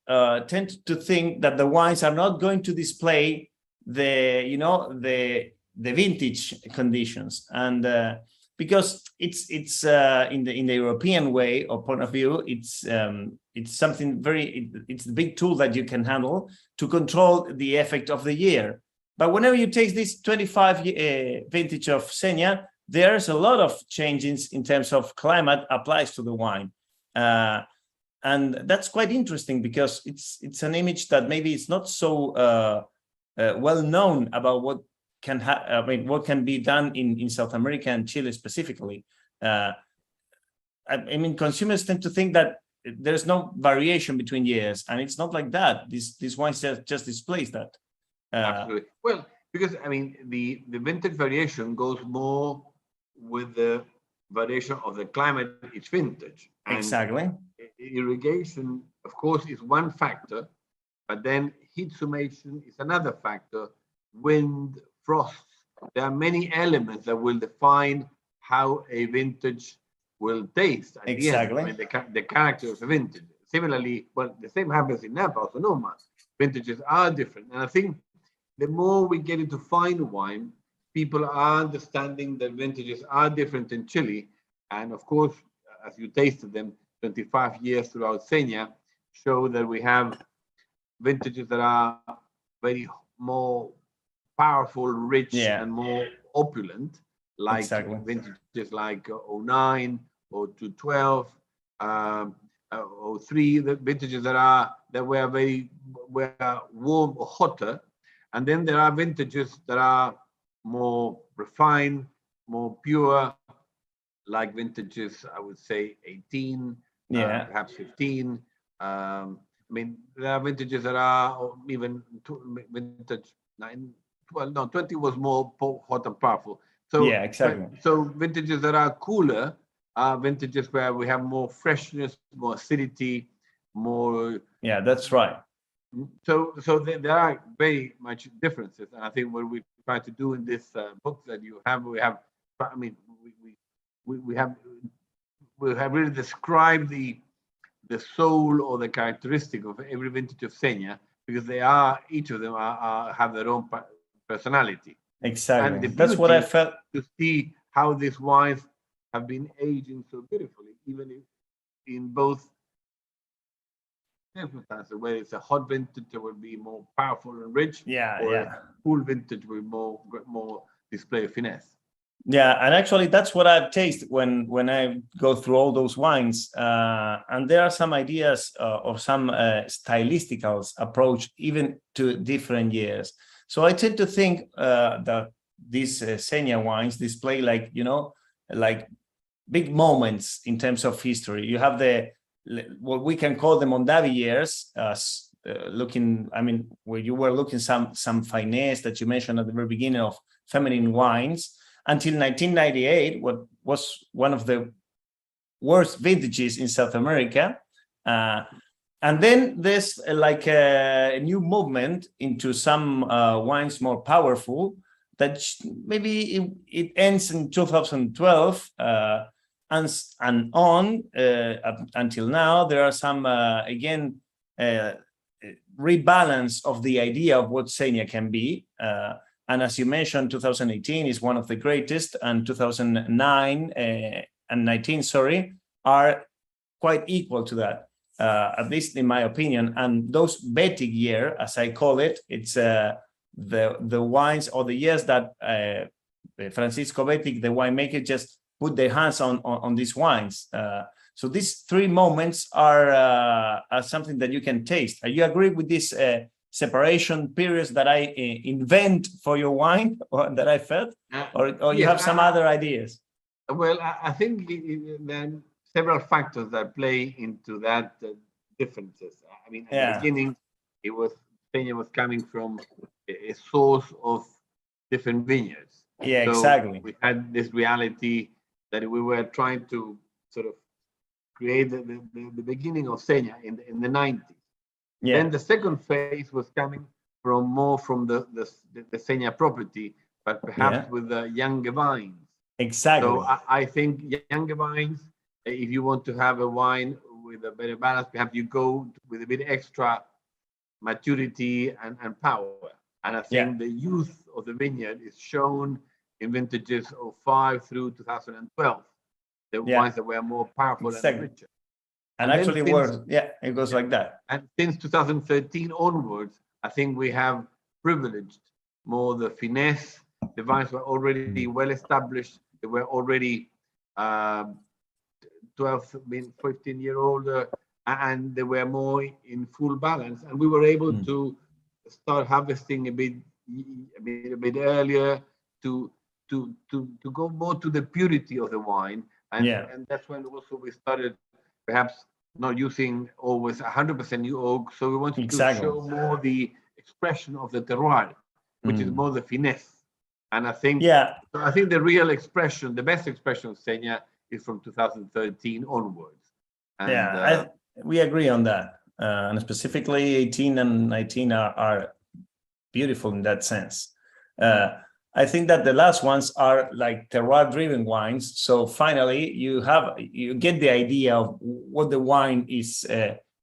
[SPEAKER 1] tend to think that the wines are not going to display the vintage conditions, and because it's in the European way or point of view, it's something it's the big tool that you can handle to control the effect of the year. But whenever you take this 25 vintage of Seña, there's a lot of changes in terms of climate applies to the wine. And that's quite interesting because it's an image that maybe it's not so well known about what can be done in South America and Chile specifically. I mean, consumers tend to think that there's no variation between years, and it's not like that. This wine just displays that.
[SPEAKER 2] Absolutely. Well, because I mean, the vintage variation goes more with the variation of the climate each vintage. And
[SPEAKER 1] exactly.
[SPEAKER 2] Irrigation, of course, is one factor, but then heat summation is another factor. Wind, frost. There are many elements that will define how a vintage will taste at
[SPEAKER 1] exactly.
[SPEAKER 2] the end. I mean, the character of a vintage. Similarly, well, the same happens in Napa or Sonoma. Vintages are different, and I think the more we get into fine wine, people are understanding that vintages are different in Chile, and of course, as you tasted them, 25 years throughout Seña show that we have vintages that are very more powerful, rich, and more opulent, like
[SPEAKER 1] exactly.
[SPEAKER 2] vintages like 09 or 212, 03, the vintages that were very warm or hotter, and then there are vintages that are more refined, more pure, like vintages, I would say 18, perhaps 15. I mean, there are vintages that are even vintage 9, 12, no, 20 was more hot and powerful. So,
[SPEAKER 1] exactly.
[SPEAKER 2] So vintages that are cooler are vintages where we have more freshness, more acidity, more.
[SPEAKER 1] Yeah, that's right.
[SPEAKER 2] So there are very much differences, and I think what we try to do in this book that you have, I mean, we have really described the soul or the characteristic of every vintage of Seña, because each of them have their own personality.
[SPEAKER 1] Exactly.
[SPEAKER 2] And
[SPEAKER 1] that's what I felt.
[SPEAKER 2] To see how these wines have been aging so beautifully, even in both circumstances, where it's a hot vintage that will be more powerful and rich, or a cool vintage with more display of finesse.
[SPEAKER 1] Yeah, and actually that's what I've tasted when I go through all those wines, and there are some ideas of some stylistical approach even to different years. So I tend to think that these Seña wines display like big moments in terms of history. You have what we can call the Mondavi years, looking. I mean, where you were looking some finesse that you mentioned at the very beginning of feminine wines. Until 1998, what was one of the worst vintages in South America. And then there's like a new movement into some wines more powerful that maybe it ends in 2012 and on until now. There are some, rebalance of the idea of what Seña can be. And as you mentioned, 2018 is one of the greatest, and 2009 and 19, are quite equal to that, at least in my opinion. And those Betic year, as I call it, it's the wines or the years that Francisco Betic, the winemaker, just put their hands on these wines. So these three moments are something that you can taste. You agree with this separation periods that I invent for your wine, or that I felt, or you have some other ideas?
[SPEAKER 2] Well, I think then several factors that play into that differences. I mean, at the beginning, Seña was coming from a source of different vineyards.
[SPEAKER 1] Yeah,
[SPEAKER 2] so
[SPEAKER 1] exactly.
[SPEAKER 2] We had this reality that we were trying to sort of create the beginning of Seña in the 90s. Yeah. Then the second phase was coming from the Seña property, but perhaps with the younger vines.
[SPEAKER 1] Exactly.
[SPEAKER 2] So I think younger vines, if you want to have a wine with a better balance, perhaps you go with a bit extra maturity and power. And I think the youth of the vineyard is shown in vintages of 05 through 2012. The wines that were more powerful and richer.
[SPEAKER 1] And actually, it goes like that.
[SPEAKER 2] And since 2013 onwards, I think we have privileged more the finesse. The vines were already well established. They were already 12, 15-year-old, and they were more in full balance. And we were able to start harvesting a bit earlier to go more to the purity of the wine. And that's when also we started perhaps not using always 100% new oak. So we wanted to show more the expression of the terroir, which is more the finesse. And I think the real expression, the best expression of Seña is from 2013 onwards. And,
[SPEAKER 1] we agree on that. And specifically 18 and 19 are beautiful in that sense. I think that the last ones are like terroir-driven wines. So finally, you get the idea of what the wine is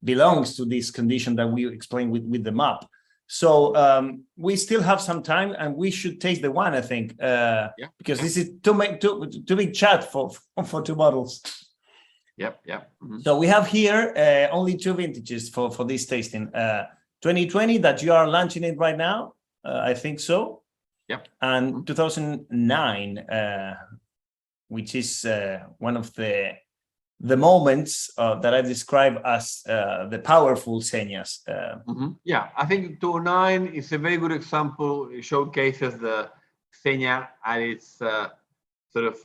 [SPEAKER 1] belongs to this condition that we explained with the map. So we still have some time, and we should taste the wine, I think, because this is too big chat for 2 bottles. So we have here only 2 vintages for this tasting. 2020 that you are launching it right now, I think so. And 2009, which is one of the moments that I describe as the powerful Señas.
[SPEAKER 2] I think 2009 is a very good example. It showcases the Seña at its sort of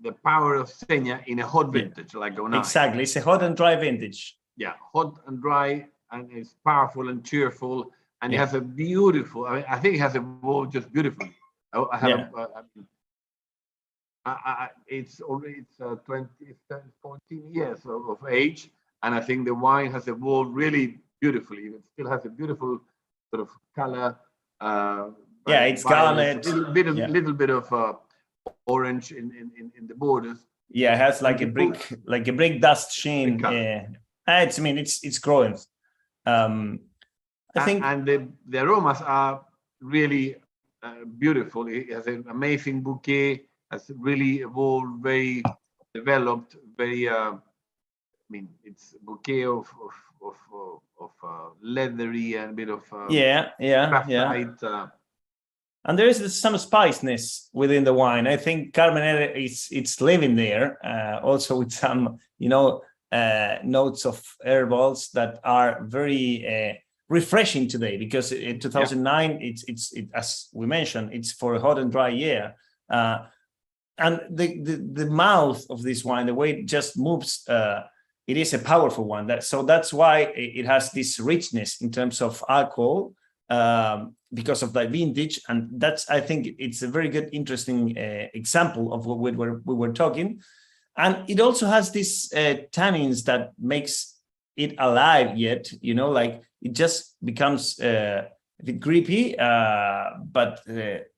[SPEAKER 2] the power of Seña in a hot vintage like 2009.
[SPEAKER 1] Exactly, it's a hot and dry vintage.
[SPEAKER 2] Hot and dry, and it's powerful and cheerful. And it has a beautiful, I think it has evolved just beautifully. It's 14 years of age, and I think the wine has evolved really beautifully. It still has a beautiful sort of color.
[SPEAKER 1] It's garnet.
[SPEAKER 2] Little bit of orange in the borders.
[SPEAKER 1] It has like a brick dust sheen. It's growing. I think,
[SPEAKER 2] and the aromas are really beautiful. It has an amazing bouquet. Has really evolved, very developed, very. It's a bouquet of leathery and a bit of graphite.
[SPEAKER 1] And there is some spiciness within the wine. I think Carmenere it's living there, also with some notes of herbals that are very refreshing today, because in 2009 it's as we mentioned, it's for a hot and dry year, and the mouth of this wine, the way it just moves, it is a powerful one. That's why it has this richness in terms of alcohol, because of the vintage, and that's, I think it's a very good, interesting example of what we were talking. And it also has these tannins that makes it alive yet, like it just becomes a bit grippy, but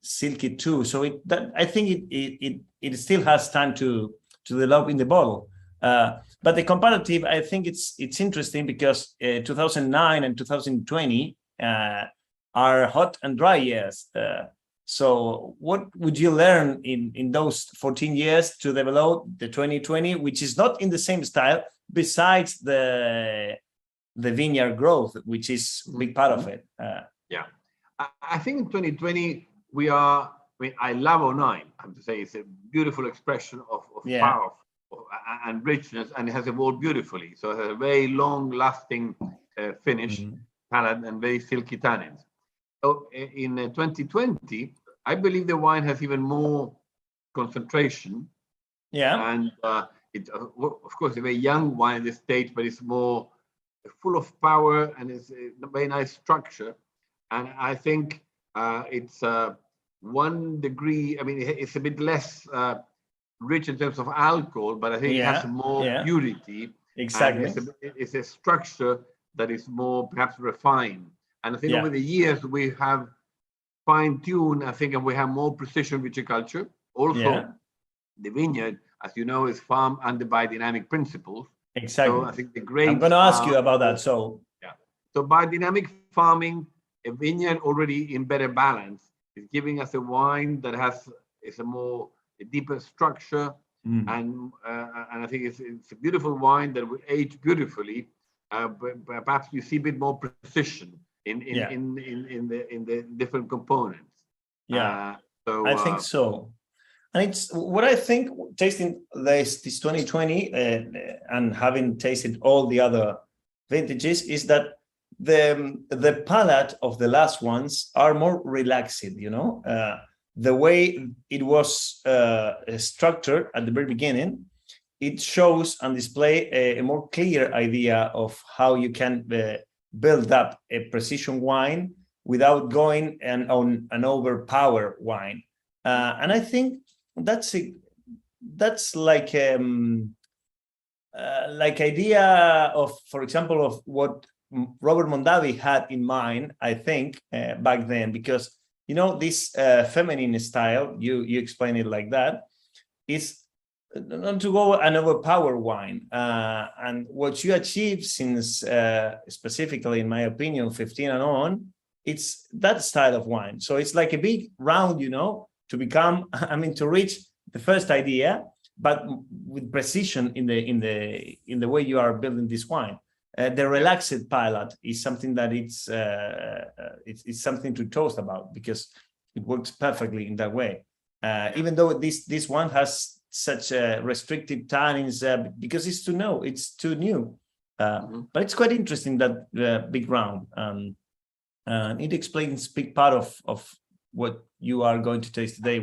[SPEAKER 1] silky too. So I think it still has time to develop in the bottle. But the comparative, I think it's interesting because 2009 and 2020 are hot and dry years. So what would you learn in those 14 years to develop the 2020, which is not in the same style, besides the vineyard growth, which is a big part of it?
[SPEAKER 2] I think in 2020 I love 09. I have to say it's a beautiful expression of power and richness, and it has evolved beautifully. So it has a very long-lasting finish, palate, and very silky tannins. So in 2020, I believe the wine has even more concentration. And it, of course, a very young wine at this stage, but it's more full of power, and it's a very nice structure. And I think it's 1 degree. It's a bit less rich in terms of alcohol, but I think it has more purity.
[SPEAKER 1] Exactly.
[SPEAKER 2] It's a structure that is more perhaps refined. And I think over the years we have fine-tuned, I think, and we have more precision viticulture. Also, the vineyard, as you know, is farmed under biodynamic principles.
[SPEAKER 1] Exactly.
[SPEAKER 2] So I think the grapes.
[SPEAKER 1] I'm going to ask you about that. So
[SPEAKER 2] biodynamic farming, a vineyard already in better balance, is giving us a wine that is a deeper structure, and I think it's a beautiful wine that will age beautifully. But perhaps you see a bit more precision in the different components.
[SPEAKER 1] Yeah,
[SPEAKER 2] so
[SPEAKER 1] I think so. And it's what I think, tasting this 2020 and having tasted all the other vintages, is that the palate of the last ones are more relaxed, the way it was structured at the very beginning. It shows and display a more clear idea of how you can build up a precision wine without going on an overpower wine. And I think that's like idea of, for example, of what Robert Mondavi had in mind, I think, back then, because this feminine style, you explain it like that, is not to go and overpower wine. And what you achieve since, specifically, in my opinion, 15 and on, it's that style of wine. So it's like a big round, to become, to reach the first idea, but with precision in the way you are building this wine. The relaxed palate is something that it's something to toast about, because it works perfectly in that way. Even though this one has such restrictive tannins, because it's too new. But it's quite interesting, that big round. And it explains big part of what you are going to taste today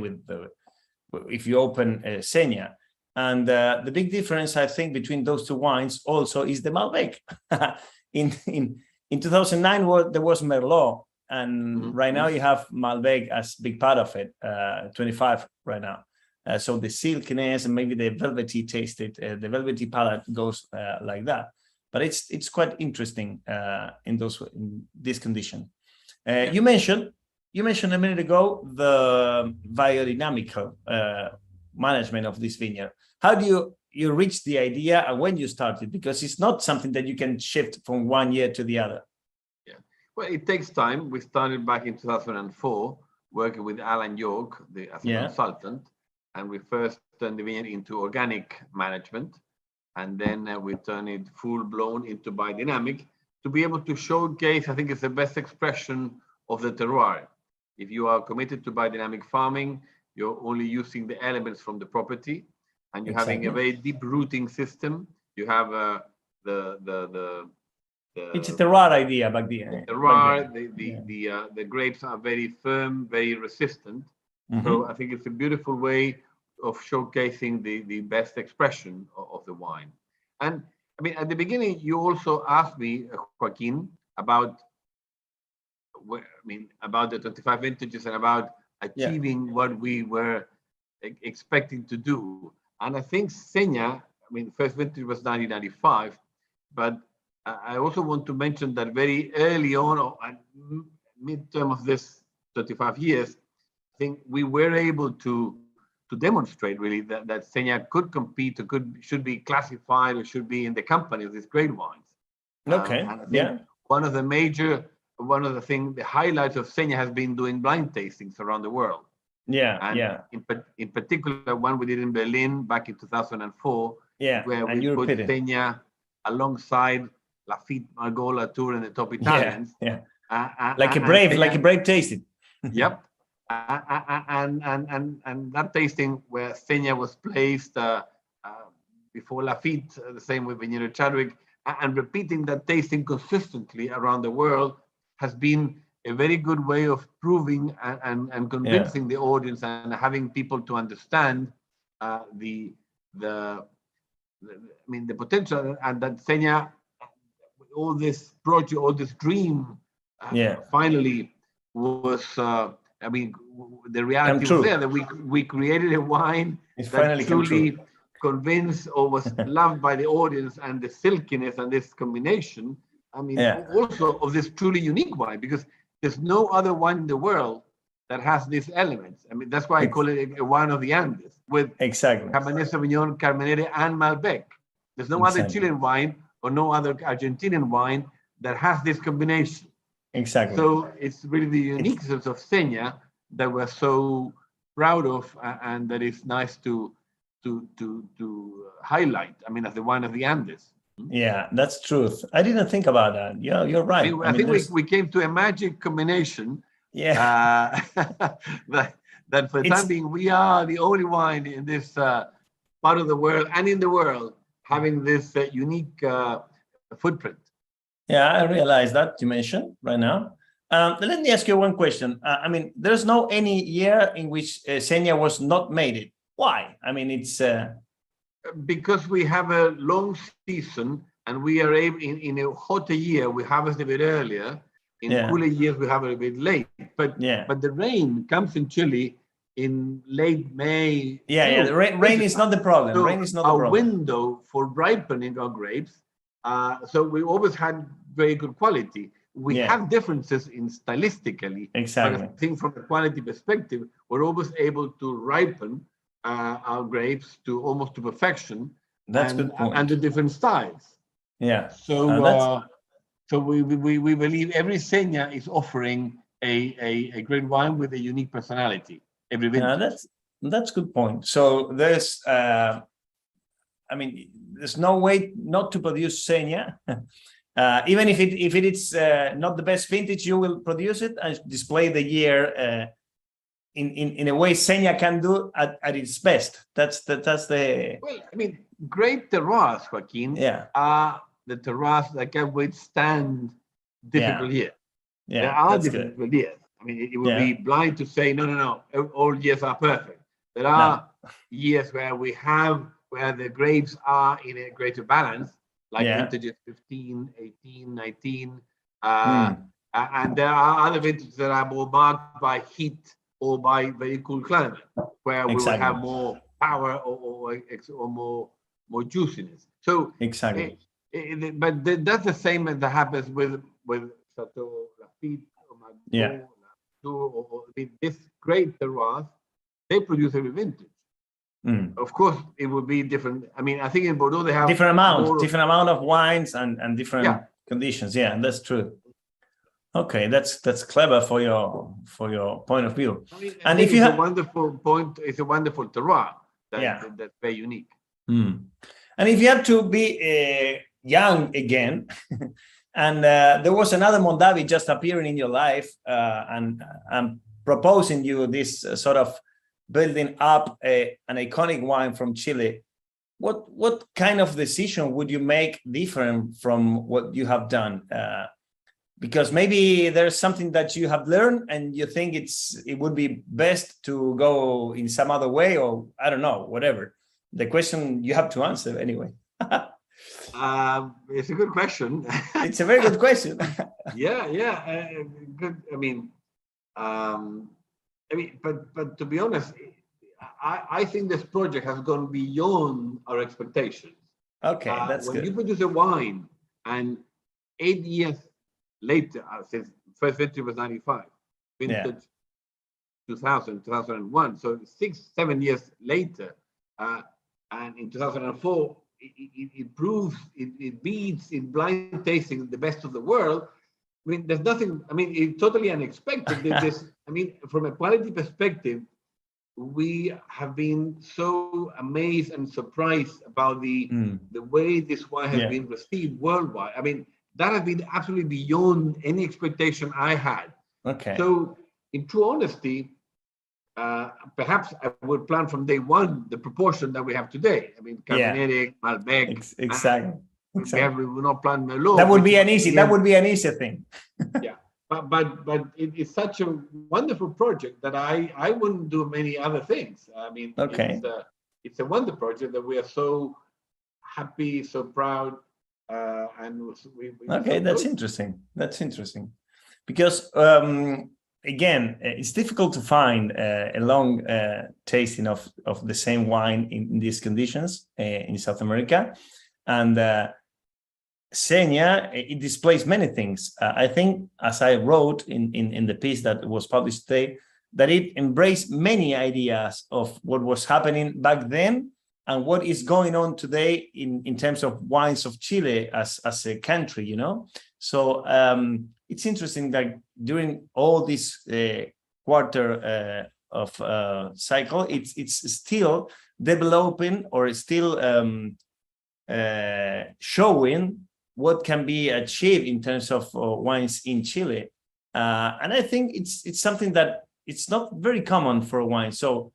[SPEAKER 1] if you open Seña. And the big difference, I think, between those two wines also is the Malbec. in 2009, there was Merlot, and right now you have Malbec as big part of it, 25 right now. So the silkiness and maybe the velvety taste, the velvety palate goes like that. But it's quite interesting in this condition. You mentioned a minute ago the biodynamical management of this vineyard. How do you reach the idea, and when you started? Because it's not something that you can shift from one year to the other.
[SPEAKER 2] Yeah, well, it takes time. We started back in 2004 working with Alan York as a consultant, and we first turned the vineyard into organic management, and then we turned it full-blown into biodynamic to be able to showcase, I think it's the best expression of the terroir. If you are committed to biodynamic farming, you're only using the elements from the property, and you're having a very deep rooting system. You have
[SPEAKER 1] it's a terroir idea back then.
[SPEAKER 2] Terroir, the grapes are very firm, very resistant. So I think it's a beautiful way of showcasing the best expression of the wine. And at the beginning, you also asked me, Joaquin, about the 25 vintages and about achieving what we were expecting to do. And I think Seña, first vintage was 1995, but I also want to mention that very early on, at mid-term of this 35 years, I think we were able to demonstrate really that Seña could compete, or should be classified, or should be in the company of these great wines.
[SPEAKER 1] Okay.
[SPEAKER 2] And I think one of the highlights of Seña has been doing blind tastings around the world. In particular, one we did in Berlin back in 2004, where we put Seña alongside Lafite, Margaux, Tour, and the top Italians.
[SPEAKER 1] Like a brave tasting.
[SPEAKER 2] Yep. And that tasting where Seña was placed before Lafite, the same with Eduardo Chadwick, and repeating that tasting consistently around the world has been a very good way of proving and convincing the audience and having people to understand the potential, and that Seña, all this project, all this dream, finally was. The reality was there, that we created a wine that truly convinced or was loved by the audience, and the silkiness and this combination. Also of this truly unique wine, because there's no other wine in the world that has these elements. That's why I call it a wine of the Andes, with Cabernet Sauvignon, Carmenere, and Malbec. There's no other Chilean wine or no other Argentinian wine that has this combination.
[SPEAKER 1] Exactly.
[SPEAKER 2] So it's really the uniqueness of Seña that we're so proud of, and that is nice to highlight. As the wine of the Andes.
[SPEAKER 1] Yeah, that's truth. I didn't think about that. Yeah, you're right.
[SPEAKER 2] I think we came to a magic combination
[SPEAKER 1] Yeah.
[SPEAKER 2] That for the time being, we are the only wine in this part of the world and in the world having this unique footprint.
[SPEAKER 1] Yeah, I realize that you mentioned right now. Let me ask you one question. I mean, there's no any year in which Seña was not made it. Why? I mean, it's
[SPEAKER 2] because we have a long season and we are able in a hotter year we harvest a bit earlier. In cooler years we have it a bit late. But the rain comes in Chile in late May.
[SPEAKER 1] The rain is not the problem.
[SPEAKER 2] So
[SPEAKER 1] rain is not the problem.
[SPEAKER 2] Our window for ripening our grapes. So we always had very good quality. We have differences in stylistically.
[SPEAKER 1] Exactly.
[SPEAKER 2] But I think from a quality perspective, we're always able to ripen our grapes to almost to perfection.
[SPEAKER 1] That's a good point.
[SPEAKER 2] And the different styles.
[SPEAKER 1] Yeah.
[SPEAKER 2] So we believe every Seña is offering a great wine with a unique personality. Every vintage.
[SPEAKER 1] That's a good point. So there's I mean, there's no way not to produce Seña. Even if it is not the best vintage, you will produce it and display the year in a way Seña can do at its best. That's the.
[SPEAKER 2] Well, I mean, great terroirs, Joaquin, are the terroirs that can withstand difficult years.
[SPEAKER 1] Yeah,
[SPEAKER 2] there are difficult years. I mean, it would be blind to say no. All years are perfect. There are years where the grapes are in a greater balance, like vintages 15, 18, 19. And there are other vintages that are more marked by heat or by very cool climate, where we will have more power or more juiciness. So
[SPEAKER 1] exactly.
[SPEAKER 2] But that's the same as that happens with Chateau Lafite or Margaux, or this great terroirs. They produce every vintage. Of course, it would be different. I mean, I think in Bordeaux they have
[SPEAKER 1] different amount of wines and different conditions. Yeah, that's true. Okay, that's clever for your point of view.
[SPEAKER 2] I mean, and if you have a wonderful point, it's a wonderful terroir that's very unique.
[SPEAKER 1] And if you have to be young again, and there was another Mondavi just appearing in your life, and I'm proposing you this sort of building up an iconic wine from Chile, what kind of decision would you make different from what you have done? Because maybe there's something that you have learned and you think it would be best to go in some other way, or I don't know, whatever. The question you have to answer anyway.
[SPEAKER 2] It's a good question.
[SPEAKER 1] It's a very good question.
[SPEAKER 2] Good. But to be honest, I think this project has gone beyond our expectations.
[SPEAKER 1] Okay, that's
[SPEAKER 2] when
[SPEAKER 1] good.
[SPEAKER 2] You produce a wine, and 8 years later, since first vintage was 95, vintage 2000, 2001, so 6-7 years later, and in 2004, it proves, it beats in blind tasting the best of the world. I mean, there's nothing, it's totally unexpected. From a quality perspective, we have been so amazed and surprised about the way this wine has been received worldwide. I mean, that has been absolutely beyond any expectation I had.
[SPEAKER 1] Okay.
[SPEAKER 2] So, in true honesty, perhaps I would plan from day one the proportion that we have today. I mean, Cabernet, Malbec.
[SPEAKER 1] Exactly.
[SPEAKER 2] We will not plan Merlot.
[SPEAKER 1] That would be an easy thing.
[SPEAKER 2] But it's such a wonderful project that I wouldn't do many other things. I mean, it's a wonderful project that we are so happy, so proud,
[SPEAKER 1] that's interesting. That's interesting, because again, it's difficult to find a long tasting of the same wine in these conditions in South America, and Seña, it displays many things. I think, as I wrote in the piece that was published today, that it embraced many ideas of what was happening back then and what is going on today in terms of wines of Chile as a country, you know. So it's interesting that during all this quarter of cycle, it's still developing, or it's still showing what can be achieved in terms of wines in Chile. And I think it's something that it's not very common for wine. So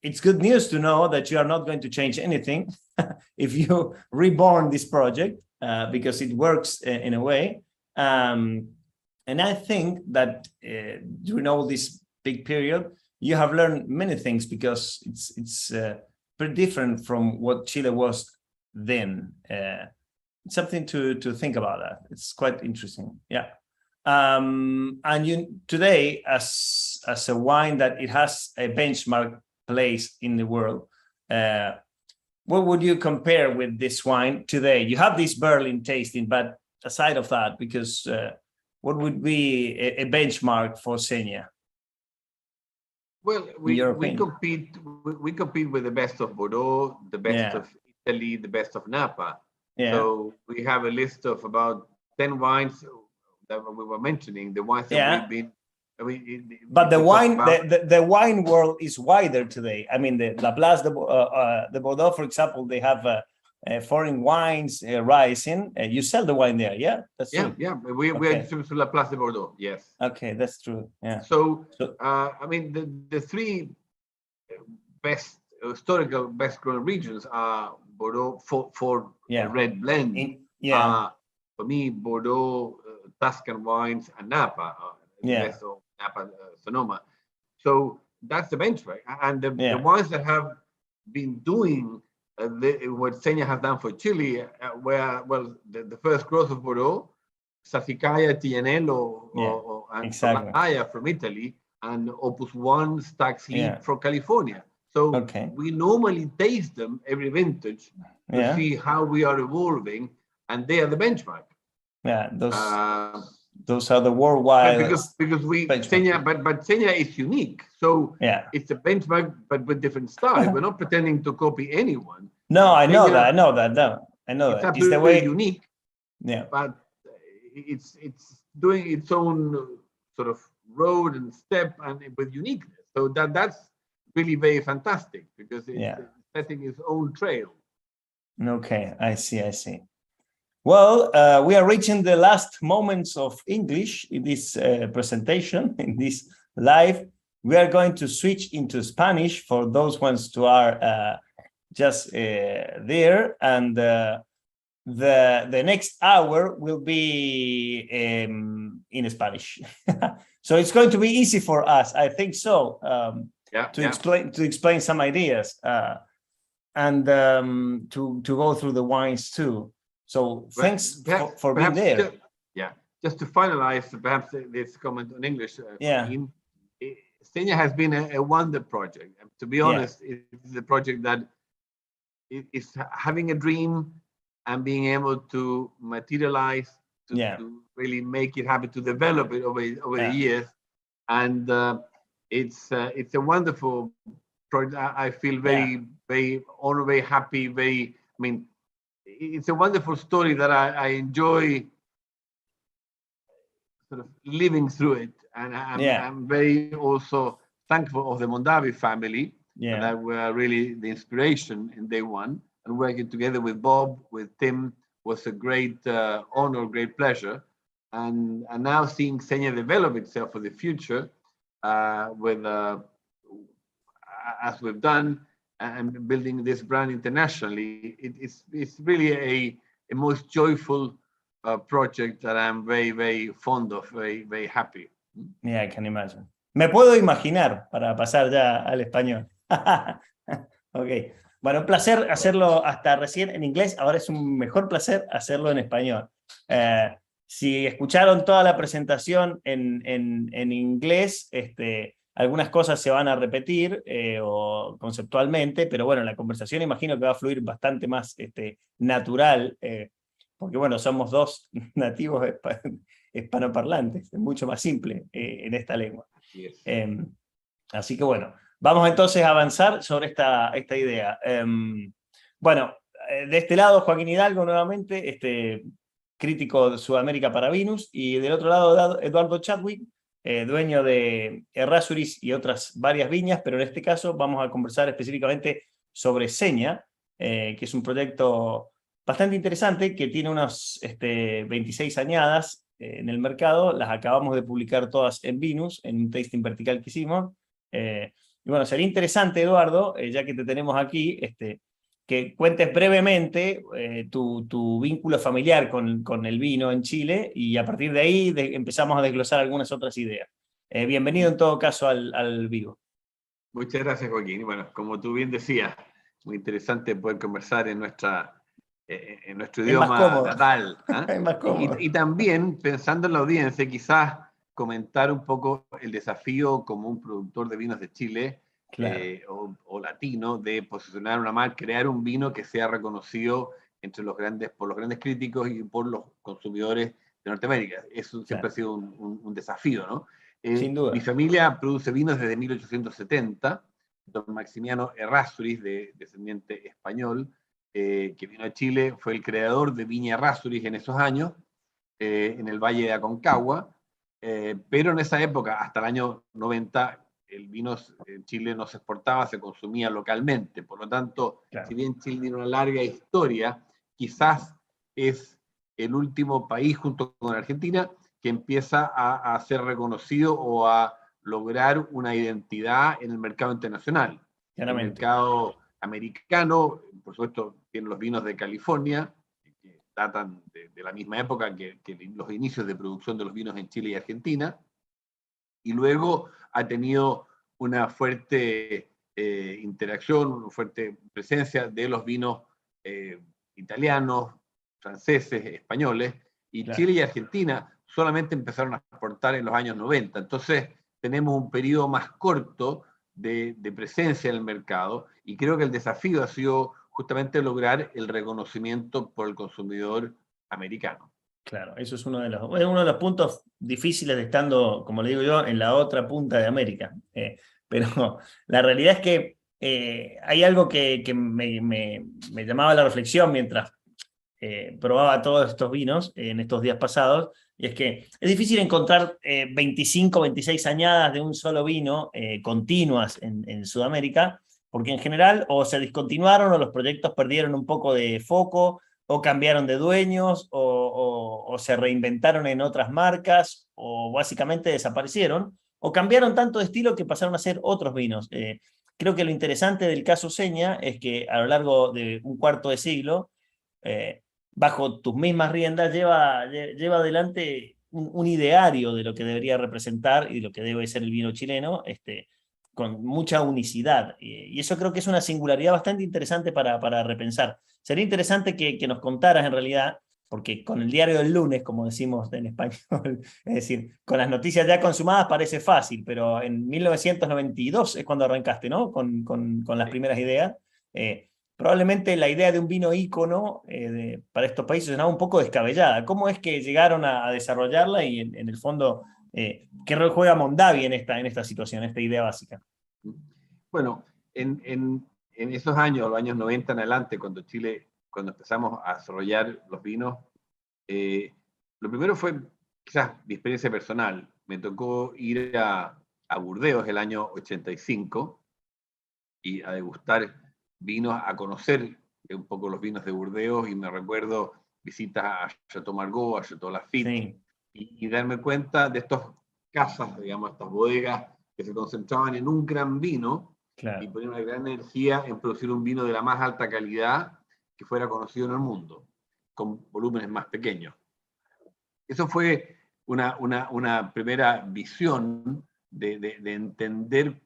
[SPEAKER 1] it's good news to know that you are not going to change anything if you reborn this project, because it works in a way. And I think that during all this big period, you have learned many things, because it's pretty different from what Chile was then. It's something to think about that. It's quite interesting. Yeah. And you today, as a wine that it has a benchmark place in the world, what would you compare with this wine today? You have this Berlin tasting, but aside of that, because what would be a benchmark for Seña?
[SPEAKER 2] Well, we compete with the best of Bordeaux, the best of Italy, the best of Napa.
[SPEAKER 1] Yeah.
[SPEAKER 2] So we have a list of about 10 wines that we were mentioning, the ones that we've been.
[SPEAKER 1] But the wine world is wider today. I mean, the La Place, the Bordeaux, for example, they have foreign wines rising. You sell the wine there, yeah? That's true.
[SPEAKER 2] Yeah. We're distributed to La Place de Bordeaux. Yes.
[SPEAKER 1] Okay, that's true. Yeah.
[SPEAKER 2] So I mean, the three historical best grown regions are Bordeaux for red blend. For me, Bordeaux, Tuscan wines, and Napa. Best of Napa Sonoma. So that's the benchmark. And the wines that have been doing what Seña has done for Chile, where the first growth of Bordeaux, Sassicaia, Tignanello, and Solaya from Italy, and Opus 1 Stag's Leap from California. So we normally taste them every vintage to see how we are evolving, and they are the benchmark.
[SPEAKER 1] Yeah, those are the worldwide.
[SPEAKER 2] Because Seña, but Seña is unique. So it's a benchmark, but with different style. We're not pretending to copy anyone.
[SPEAKER 1] No, I know that. It's
[SPEAKER 2] absolutely
[SPEAKER 1] the way
[SPEAKER 2] unique.
[SPEAKER 1] Yeah,
[SPEAKER 2] but it's doing its own sort of road and step, and with uniqueness. So that's really very fantastic, because it's setting its own trail.
[SPEAKER 1] Okay, I see. Well, we are reaching the last moments of English in this presentation, in this live. We are going to switch into Spanish for those ones who are just there, and the next hour will be in Spanish. So it's going to be easy for us, I think so, to explain some ideas and to go through the wines too. So thanks for being there.
[SPEAKER 2] Just to finalize, perhaps this comment on English. Seña has been a wonder project. And to be honest, it's a project that is having a dream and being able to materialize, to really make it happen, to develop it over the years. And it's a wonderful project. I feel very honored, very happy, it's a wonderful story that I enjoy sort of living through it. And I'm very also thankful of the Mondavi family that were really the inspiration in day one. And working together with Bob, with Tim, was a great honor, great pleasure. And now seeing Seña develop itself for the future, with as we've done, and building this brand internationally, it's really a most joyful project that I'm very, very fond of, very, very happy.
[SPEAKER 1] Yeah, I can imagine. Me puedo imaginar, para pasar ya al español. Ok. Bueno, un placer hacerlo hasta recién en inglés, ahora es un mejor placer hacerlo en español. Si escucharon toda la presentación en inglés, algunas cosas se van a repetir o conceptualmente, pero bueno, la conversación imagino que va a fluir bastante más natural, porque bueno, somos dos nativos hispanoparlantes, es mucho más simple en esta lengua. Así que bueno, vamos entonces a avanzar sobre esta idea. Bueno, de este lado Joaquín Hidalgo nuevamente, crítico de Sudamérica para Vinous, y del otro lado Eduardo Chadwick, dueño de Errázuriz y otras varias viñas, pero en este caso vamos a conversar específicamente sobre Seña, que es un proyecto bastante interesante, que tiene unos 26 añadas, en el mercado, las acabamos de publicar todas en Vinous, en un tasting vertical que hicimos. Y bueno, sería interesante, Eduardo, ya que te tenemos aquí, que cuentes brevemente tu vínculo familiar con el vino en Chile, y a partir de ahí empezamos a desglosar algunas otras ideas. Bienvenido en todo caso al vivo.
[SPEAKER 2] Muchas gracias, Joaquín. Bueno, como tú bien decías, muy interesante poder conversar en nuestro
[SPEAKER 1] Es más
[SPEAKER 2] idioma
[SPEAKER 1] cómodo.
[SPEAKER 2] natal.
[SPEAKER 1] Es más cómodo.
[SPEAKER 2] Y también, pensando en la audiencia, quizás comentar un poco el desafío como un productor de vinos de Chile,
[SPEAKER 1] Claro.
[SPEAKER 2] o latino, de posicionar una marca, crear un vino que sea reconocido por los grandes críticos y por los consumidores de Norteamérica. Eso siempre ha sido un desafío, ¿no?
[SPEAKER 1] Sin
[SPEAKER 2] Mi
[SPEAKER 1] duda.
[SPEAKER 2] familia produce vinos desde 1870. Don Maximiano Errázuriz, descendiente español, que vino a Chile, fue el creador de Viña Errázuriz en esos años, en el Valle de Aconcagua, pero en esa época, hasta el año 90, el vino en Chile no se exportaba, se consumía localmente. Por lo tanto, si bien Chile tiene una larga historia, quizás es el último país, junto con Argentina, que empieza a ser reconocido o a lograr una identidad en el mercado internacional.
[SPEAKER 1] Claramente.
[SPEAKER 2] El mercado americano, por supuesto, tiene los vinos de California, que datan de la misma época que los inicios de producción de los vinos en Chile y Argentina, y luego ha tenido una fuerte interacción, una fuerte presencia de los vinos italianos, franceses, españoles, y Chile y Argentina solamente empezaron a exportar en los años 90. Entonces tenemos un periodo más corto de presencia en el mercado, y creo que el desafío ha sido justamente lograr el reconocimiento por el consumidor americano.
[SPEAKER 1] Claro, eso es uno de los puntos difíciles de estando, como le digo yo, en la otra punta de América. Pero la realidad es que hay algo que me llamaba la reflexión mientras probaba todos estos vinos en estos días pasados, y es que es difícil encontrar 25, 26 añadas de un solo vino continuas en Sudamérica, porque en general o se discontinuaron o los proyectos perdieron un poco de foco, o cambiaron de dueños, o se reinventaron en otras marcas, o básicamente desaparecieron, o cambiaron tanto de estilo que pasaron a ser otros vinos. Creo que lo interesante del caso Seña es que a lo largo de un cuarto de siglo, bajo tus mismas riendas, lleva adelante un ideario de lo que debería representar y de lo que debe ser el vino chileno, con mucha unicidad. Y eso creo que es una singularidad bastante interesante para repensar. Sería interesante que nos contaras en realidad, porque con el diario del lunes, como decimos en español, es decir, con las noticias ya consumadas parece fácil, pero en 1992 es cuando arrancaste, ¿no? Con las primeras ideas. Probablemente la idea de un vino ícono para estos países sonaba un poco descabellada. ¿Cómo es que llegaron a desarrollarla y en el fondo qué rol juega Mondavi en esta situación, esta idea básica?
[SPEAKER 2] Bueno, en esos años, los años 90 en adelante, cuando empezamos a desarrollar los vinos, lo primero fue quizás mi experiencia personal. Me tocó ir a Burdeos el año 85 y a degustar vinos, a conocer un poco los vinos de Burdeos, y me recuerdo visitas a Chateau Margaux, a Chateau Lafite, y darme cuenta de estas casas, digamos, estas bodegas que se concentraban en un gran vino y ponían una gran energía en producir un vino de la más alta calidad que fuera conocido en el mundo, con volúmenes más pequeños. Eso fue una primera visión de entender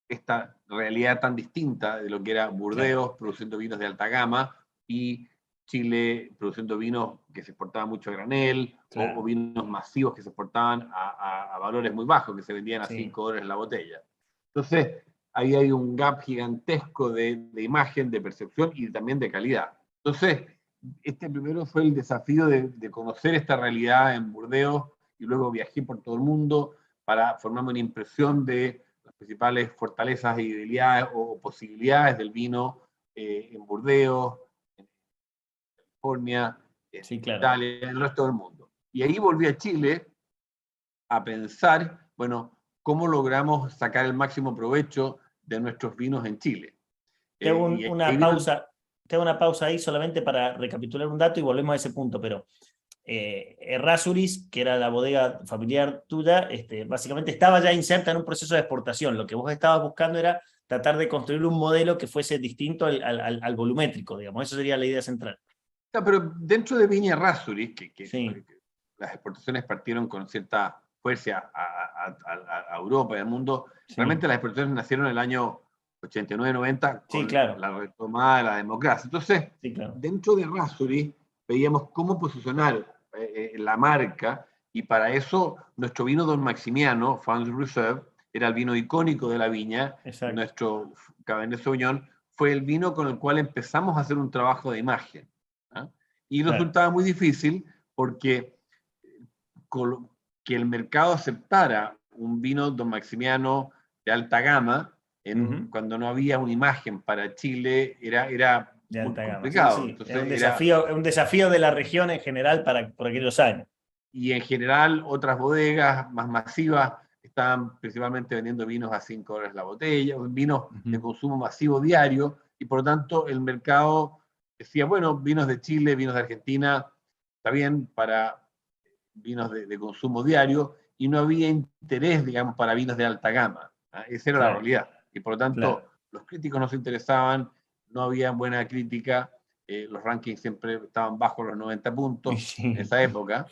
[SPEAKER 2] esta realidad tan distinta de lo que era Burdeos produciendo vinos de alta gama y Chile produciendo vinos que se exportaban mucho a granel, o vinos masivos que se exportaban a valores muy bajos, que se vendían a $5 la botella. Entonces, ahí hay un gap gigantesco de imagen, de percepción y también de calidad. Entonces, primero fue el desafío de conocer esta realidad en Burdeos, y luego viajé por todo el mundo para formarme una impresión de las principales fortalezas y debilidades o posibilidades del vino en Burdeos, en California, en Italia, en el resto del mundo. Y ahí volví a Chile a pensar, bueno, ¿cómo logramos sacar el máximo provecho de nuestros vinos en Chile?
[SPEAKER 1] Te hago una pausa ahí solamente para recapitular un dato y volvemos a ese punto, pero Errázuriz, que era la bodega familiar tuya, básicamente estaba ya inserta en un proceso de exportación. Lo que vos estabas buscando era tratar de construir un modelo que fuese distinto al volumétrico, digamos. Eso sería la idea central.
[SPEAKER 2] No, pero dentro de Viña Errázuriz,
[SPEAKER 1] Sí.
[SPEAKER 2] que las exportaciones partieron con cierta fuerza a Europa y al mundo,
[SPEAKER 1] Sí.
[SPEAKER 2] realmente las exportaciones nacieron en el año 89-90 con
[SPEAKER 1] Sí, claro.
[SPEAKER 2] la retomada de la democracia. Entonces,
[SPEAKER 1] Sí, claro.
[SPEAKER 2] dentro de Errázuriz veíamos cómo posicionar la marca, y para eso nuestro vino Don Maximiano, Founders Reserve, era el vino icónico de la viña.
[SPEAKER 1] Exacto.
[SPEAKER 2] Nuestro Cabernet Sauvignon fue el vino con el cual empezamos a hacer un trabajo de imagen. ¿Ah? Y
[SPEAKER 1] Claro.
[SPEAKER 2] resultaba muy difícil porque que el mercado aceptara un vino Don Maximiano de alta gama cuando no había una imagen para Chile era
[SPEAKER 1] de alta
[SPEAKER 2] muy
[SPEAKER 1] gama.
[SPEAKER 2] complicado.
[SPEAKER 1] Sí, sí.
[SPEAKER 2] Entonces,
[SPEAKER 1] Un desafío de la región en general por aquellos años.
[SPEAKER 2] Y en general otras bodegas más masivas estaban principalmente vendiendo vinos a $5 la botella, vinos de consumo masivo diario, y por lo tanto el mercado decía, bueno, vinos de Chile, vinos de Argentina, está bien para vinos de consumo diario, y no había interés, digamos, para vinos de alta gama. Esa era la realidad. Y por lo tanto, los críticos no se interesaban, no había buena crítica, los rankings siempre estaban bajo los 90 puntos en esa época.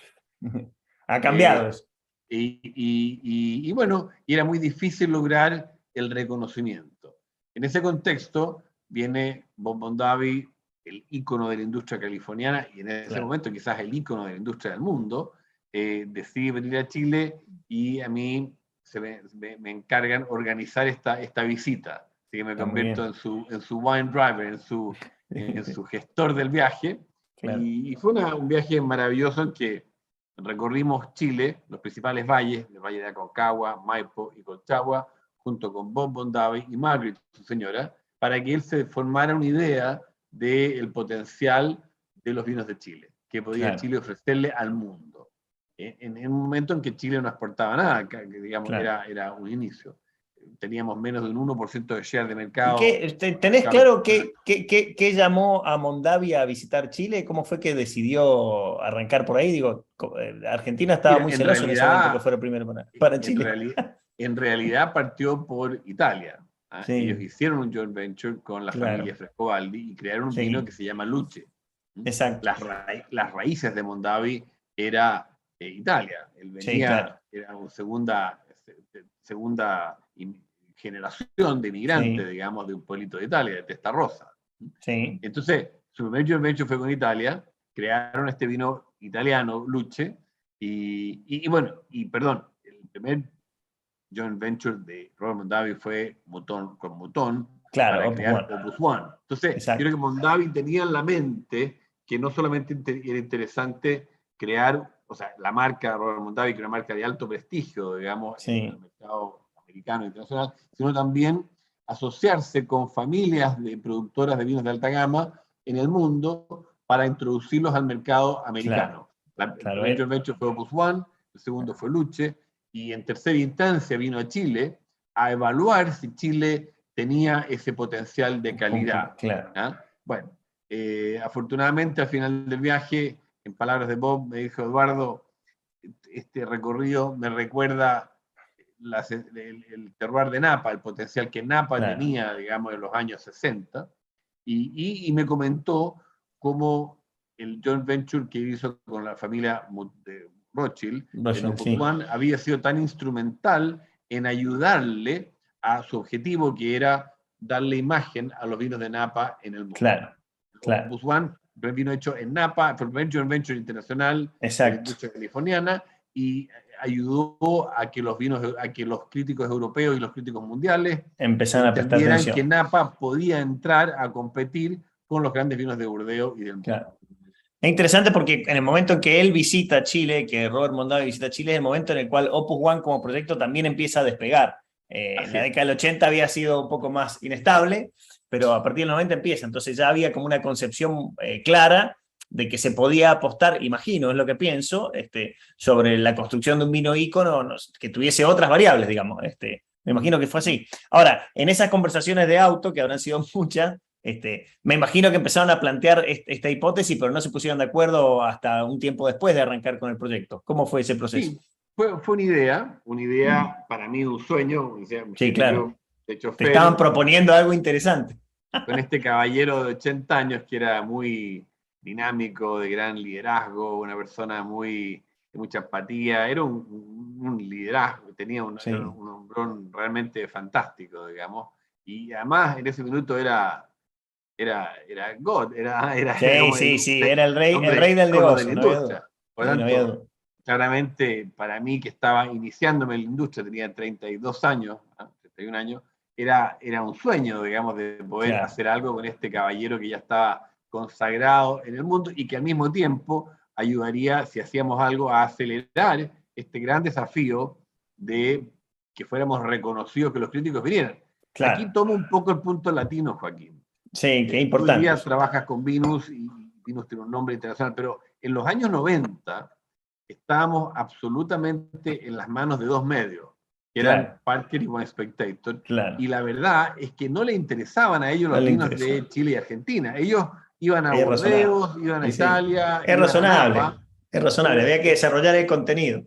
[SPEAKER 1] Ha cambiado eso.
[SPEAKER 2] Y bueno, y era muy difícil lograr el reconocimiento. En ese contexto viene Bob Mondavi, el ícono de la industria californiana, y en ese momento quizás el ícono de la industria del mundo, decide venir a Chile, y a mí me encargan organizar esta visita. Así que me convierto en su wine driver, en su gestor del viaje. Y fue un viaje maravilloso en que recorrimos Chile, los principales valles, el valle de Aconcagua, Maipo y Colchagua, junto con Bob Mondavi y Margaret, su señora, para que él se formara una idea del potencial de los vinos de Chile, que podía Chile ofrecerle al mundo. En un momento en que Chile no exportaba nada, que digamos era un inicio. Teníamos menos de un 1% de share de mercado.
[SPEAKER 1] ¿Tenés claro qué llamó a Mondavi a visitar Chile? ¿Cómo fue que decidió arrancar por ahí? Digo, Argentina estaba muy celoso en ese momento que fuera primero para Chile.
[SPEAKER 2] En realidad partió por Italia. Ellos hicieron un joint venture con la familia Frescobaldi y crearon un vino que se llama Luce.
[SPEAKER 1] Exacto.
[SPEAKER 2] Las raíces de Mondavi era Italia. Él venía, era una segunda generación de inmigrantes, digamos, de un pueblito de Italia, de Testa Rosa. Entonces, su primer joint venture fue con Italia, crearon este vino italiano, Luce, y perdón, el primer joint venture de Robert Mondavi fue con Mouton, para crear Opus One. Entonces, creo que Mondavi tenía en la mente que no solamente era interesante crear, o sea, la marca Robert Mondavi, que era una marca de alto prestigio, digamos, en el mercado americano e internacional, sino también asociarse con familias de productoras de vinos de alta gama en el mundo para introducirlos al mercado americano. El primer joint venture fue Opus One, el segundo fue Luce, y en tercera instancia vino a Chile a evaluar si Chile tenía ese potencial de calidad. Bueno, afortunadamente al final del viaje, en palabras de Bob, me dijo: Eduardo, este recorrido me recuerda el terroir de Napa, el potencial que Napa tenía, digamos, en los años 60, y me comentó cómo el joint venture que hizo con la familia de Rothschild, en Opus One, había sido tan instrumental en ayudarle a su objetivo, que era darle imagen a los vinos de Napa en el mundo. Opus One, el vino hecho en Napa, fue el primer joint venture internacional de la industria californiana, y ayudó a que los críticos europeos y los críticos mundiales entendieran que Napa podía entrar a competir con los grandes vinos de Burdeos y del mundo.
[SPEAKER 1] Es interesante porque en el momento en que él visita Chile, que Robert Mondavi visita Chile, es el momento en el cual Opus One como proyecto también empieza a despegar. En la década del 80 había sido un poco más inestable, pero a partir del 90 empieza. Entonces ya había como una concepción clara de que se podía apostar, imagino, es lo que pienso, sobre la construcción de un vino ícono que tuviese otras variables, digamos. Me imagino que fue así. Ahora, en esas conversaciones de auto, que habrán sido muchas, Me imagino que empezaron a plantear esta hipótesis, pero no se pusieron de acuerdo hasta un tiempo después de arrancar con el proyecto. ¿Cómo fue ese proceso?
[SPEAKER 2] Sí, fue una idea para mí, un sueño. O sea,
[SPEAKER 1] Sí, claro.
[SPEAKER 2] de
[SPEAKER 1] Te estaban
[SPEAKER 2] chofer
[SPEAKER 1] proponiendo algo interesante.
[SPEAKER 2] con este caballero de 80 años que era muy dinámico, de gran liderazgo, una persona de mucha empatía. Era un liderazgo, tenía
[SPEAKER 1] Sí.
[SPEAKER 2] un hombrón realmente fantástico, digamos. Y además en ese minuto era God, era
[SPEAKER 1] Sí,
[SPEAKER 2] como
[SPEAKER 1] sí, era el rey del
[SPEAKER 2] ícono de
[SPEAKER 1] negocio,
[SPEAKER 2] la
[SPEAKER 1] no había duda.
[SPEAKER 2] industria. Por lo
[SPEAKER 1] Sí, no había
[SPEAKER 2] tanto,
[SPEAKER 1] duda.
[SPEAKER 2] claramente para mí, que estaba iniciándome en la industria, tenía 32 años, 31 años, era un sueño, digamos, de poder
[SPEAKER 1] Claro.
[SPEAKER 2] hacer algo con este caballero que ya estaba consagrado en el mundo y que al mismo tiempo ayudaría, si hacíamos algo, a acelerar este gran desafío de que fuéramos reconocidos, que los críticos vinieran.
[SPEAKER 1] Claro.
[SPEAKER 2] Aquí tomo un poco el punto latino, Joaquín.
[SPEAKER 1] Sí, qué
[SPEAKER 2] Tú hoy
[SPEAKER 1] importante.
[SPEAKER 2] día trabajas con Vinous y Vinous tiene un nombre internacional, pero en los años 90 estábamos absolutamente en las manos de dos medios, que eran Parker y One Spectator, y la verdad es que no le interesaban a ellos los vinos de Chile y Argentina. Ellos iban a Burdeos, iban a Italia,
[SPEAKER 1] es
[SPEAKER 2] iban a
[SPEAKER 1] razonable,
[SPEAKER 2] Napa.
[SPEAKER 1] es razonable, había que desarrollar el contenido.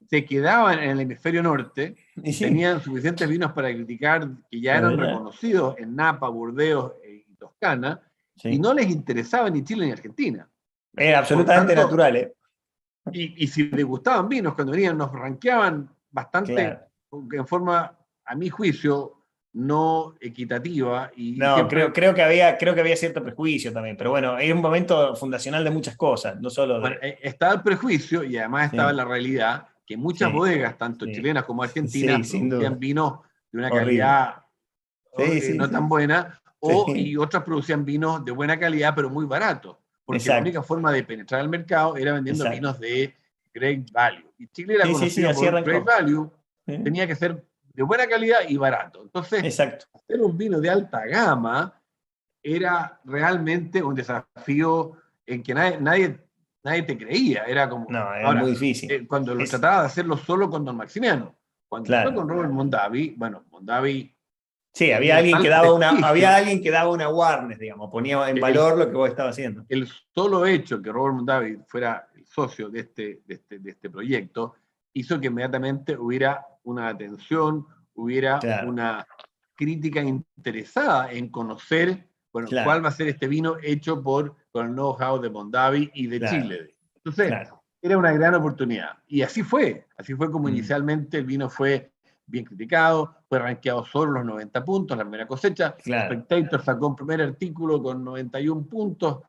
[SPEAKER 2] Se quedaban en el hemisferio norte, tenían suficientes vinos para criticar que ya eran reconocidos en Napa, Burdeos y Toscana, y no les interesaba ni Chile ni Argentina.
[SPEAKER 1] Es absolutamente natural.
[SPEAKER 2] Y si les gustaban vinos, cuando venían, nos rankeaban bastante, en forma, a mi juicio, no equitativa.
[SPEAKER 1] No, siempre... creo que había cierto prejuicio también, pero bueno, era un momento fundacional de muchas cosas, no solo de...
[SPEAKER 2] Bueno, estaba el prejuicio y además estaba la realidad que muchas bodegas, tanto chilenas como argentinas, producían vinos de una calidad no tan buena, y otras producían vinos de buena calidad, pero muy baratos, porque la única forma de penetrar al mercado era vendiendo vinos de great value. Y Chile era conocido por great value, tenía que ser de buena calidad y barato. Entonces, hacer un vino de alta gama era realmente un desafío en que nadie te creía. Era como.
[SPEAKER 1] No, era muy difícil.
[SPEAKER 2] Cuando lo trataba de hacerlo solo con Don Maximiano. Cuando fue con Robert Mondavi, bueno, Mondavi.
[SPEAKER 1] Sí, había alguien que daba una awareness, digamos, ponía en valor lo que vos estabas haciendo.
[SPEAKER 2] El solo hecho que Robert Mondavi fuera el socio de este proyecto hizo que inmediatamente hubiera una atención, hubiera una crítica interesada en conocer, cuál va a ser este vino hecho con el know-how de Mondavi y de Chile. Entonces, era una gran oportunidad. Y así fue como inicialmente el vino fue bien criticado, fue rankeado solo los 90 puntos, la primera cosecha. Spectator sacó un primer artículo con 91 puntos.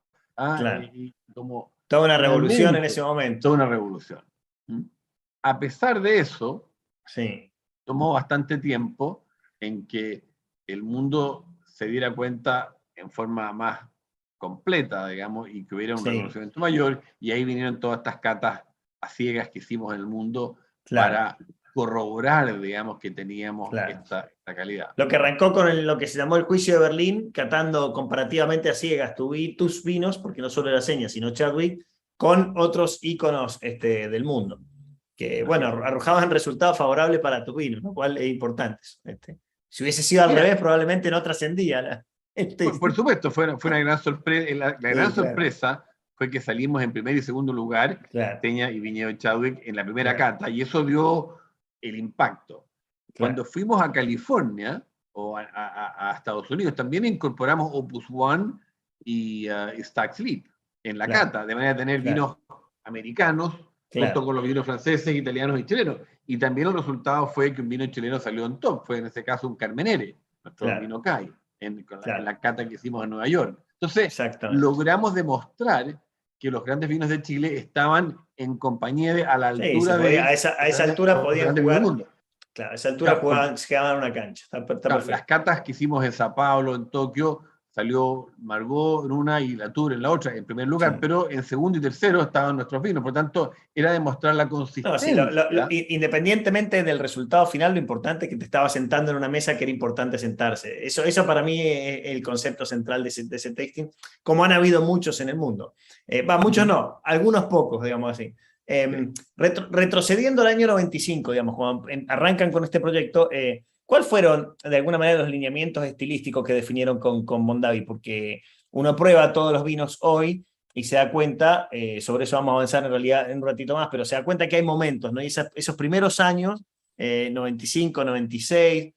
[SPEAKER 2] Y como
[SPEAKER 1] toda una revolución en ese momento.
[SPEAKER 2] Toda una revolución. A pesar de eso, tomó bastante tiempo en que el mundo se diera cuenta en forma más completa, digamos, y que hubiera un reconocimiento mayor, y ahí vinieron todas estas catas a ciegas que hicimos en el mundo para corroborar, digamos, que teníamos esta calidad.
[SPEAKER 1] Lo que arrancó con lo que se llamó el juicio de Berlín, catando comparativamente a ciegas tus vinos, porque no solo era Seña, sino Chadwick, con otros íconos del mundo, que, bueno, arrojaban resultados favorables para tus vinos, lo cual es importante. Si hubiese sido al revés, probablemente no trascendía.
[SPEAKER 2] Por supuesto, fue una gran sorpresa. La gran sorpresa fue que salimos en primer y segundo lugar, Seña y Viñedo Chadwick, en la primera cata, y eso dio el impacto. Cuando fuimos a California o a Estados Unidos, también incorporamos Opus One y Stag Sleep en la cata, de manera de tener vinos americanos junto con los vinos franceses, italianos y chilenos. Y también el resultado fue que un vino chileno salió en top, fue en ese caso un Carmenere, nuestro vino CAI, en la cata que hicimos en Nueva York. Entonces, logramos demostrar que los grandes vinos de Chile estaban en compañía a la altura
[SPEAKER 1] a esa altura podían jugar. Claro, a esa altura quedaban en una cancha.
[SPEAKER 2] Las catas que hicimos en Sao Paulo, en Tokio, salió Margot en una y Latour en la otra, en primer lugar, pero en segundo y tercero estaban nuestros vinos. Por tanto, era demostrar la consistencia.
[SPEAKER 1] Independientemente del resultado final, lo importante es que te estabas sentando en una mesa que era importante sentarse. Eso para mí es el concepto central de ese tasting, como han habido muchos en el mundo. Muchos no, algunos pocos, digamos así. Retrocediendo al año 95, digamos, cuando arrancan con este proyecto, ¿Cuáles fueron, de alguna manera, los lineamientos estilísticos que definieron con Mondavi? Porque uno prueba todos los vinos hoy y se da cuenta, sobre eso vamos a avanzar en realidad en un ratito más, pero se da cuenta que hay momentos, ¿no? Y esos primeros años, 95, 96,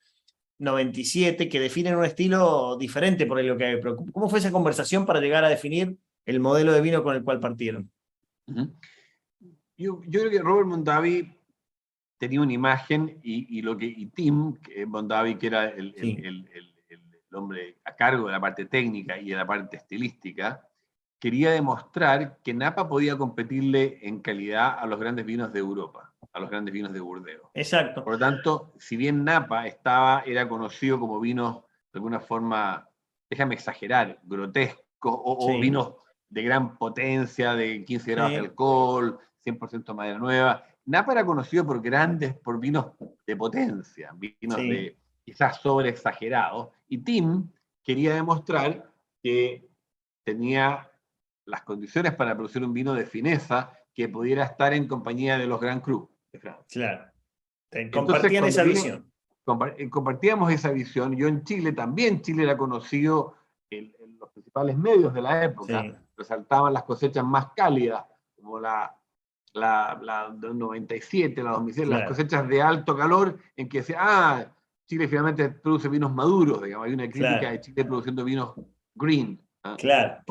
[SPEAKER 1] 97, que definen un estilo diferente por lo que hay. Pero ¿cómo fue esa conversación para llegar a definir el modelo de vino con el cual partieron?
[SPEAKER 2] Yo creo que Robert Mondavi tenía una imagen y Tim Mondavi, que era el hombre a cargo de la parte técnica y de la parte estilística, quería demostrar que Napa podía competirle en calidad a los grandes vinos de Europa, a los grandes vinos de Burdeos.
[SPEAKER 1] Exacto.
[SPEAKER 2] Por lo tanto, si bien Napa era conocido como vinos, de alguna forma, déjame exagerar, grotescos, o vinos de gran potencia, de 15 grados de alcohol, 100% madera nueva, Napa era conocido por vinos de potencia, vinos de quizás sobre exagerados, y Tim quería demostrar que tenía las condiciones para producir un vino de fineza que pudiera estar en compañía de los Grand Cru de Francia.
[SPEAKER 1] Claro. Compartían esa visión.
[SPEAKER 2] Compartíamos esa visión. Yo en Chile también, Chile era conocido en los principales medios de la época, resaltaban las cosechas más cálidas, como la 97, la 2007, las cosechas de alto calor, en que decía, Chile finalmente produce vinos maduros, digamos, hay una crítica de Chile produciendo vinos green.
[SPEAKER 1] Claro.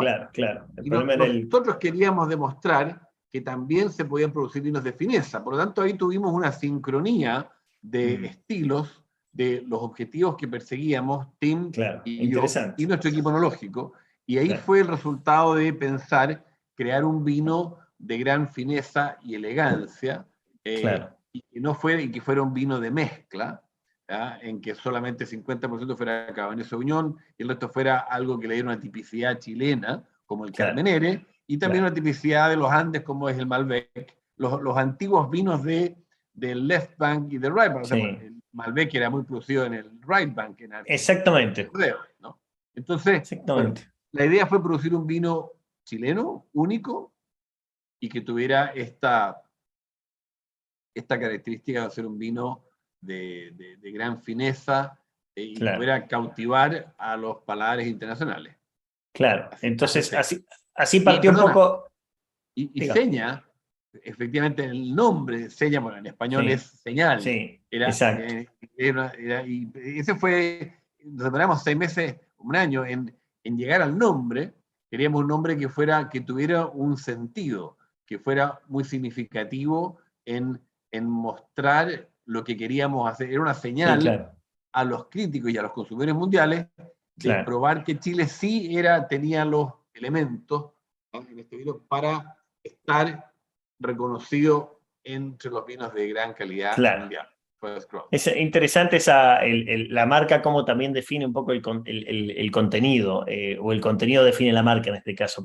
[SPEAKER 2] Y nosotros queríamos demostrar que también se podían producir vinos de fineza. Por lo tanto, ahí tuvimos una sincronía de estilos, de los objetivos que perseguíamos, Tim y yo, y nuestro equipo enológico. Y ahí fue el resultado de pensar crear un vino de gran fineza y elegancia, y que fuera un vino de mezcla, en que solamente 50% fuera Cabernet Sauvignon y el resto fuera algo que le diera una tipicidad chilena, como el Carmenere, y también una tipicidad de los Andes, como es el Malbec, los antiguos vinos del Left Bank y del Right Bank. O sea, el Malbec era muy producido en el Right Bank.
[SPEAKER 1] Exactamente.
[SPEAKER 2] ¿no? Entonces, bueno, la idea fue producir un vino chileno, único, y que tuviera esta característica de ser un vino de gran fineza y pudiera cautivar a los paladares internacionales.
[SPEAKER 1] Claro, entonces así partió un poco...
[SPEAKER 2] Y Seña, efectivamente el nombre de Seña, bueno, en español es señal.
[SPEAKER 1] Exacto.
[SPEAKER 2] Y ese fue, nos demoramos 6 meses, un año, en llegar al nombre. Queríamos un nombre que tuviera un sentido, que fuera muy significativo en mostrar lo que queríamos hacer. Era una señal a los críticos y a los consumidores mundiales de probar que Chile tenía los elementos en este vino para estar reconocido entre los vinos de gran calidad mundial.
[SPEAKER 1] Es interesante la marca, cómo también define un poco el contenido, o el contenido define la marca en este caso,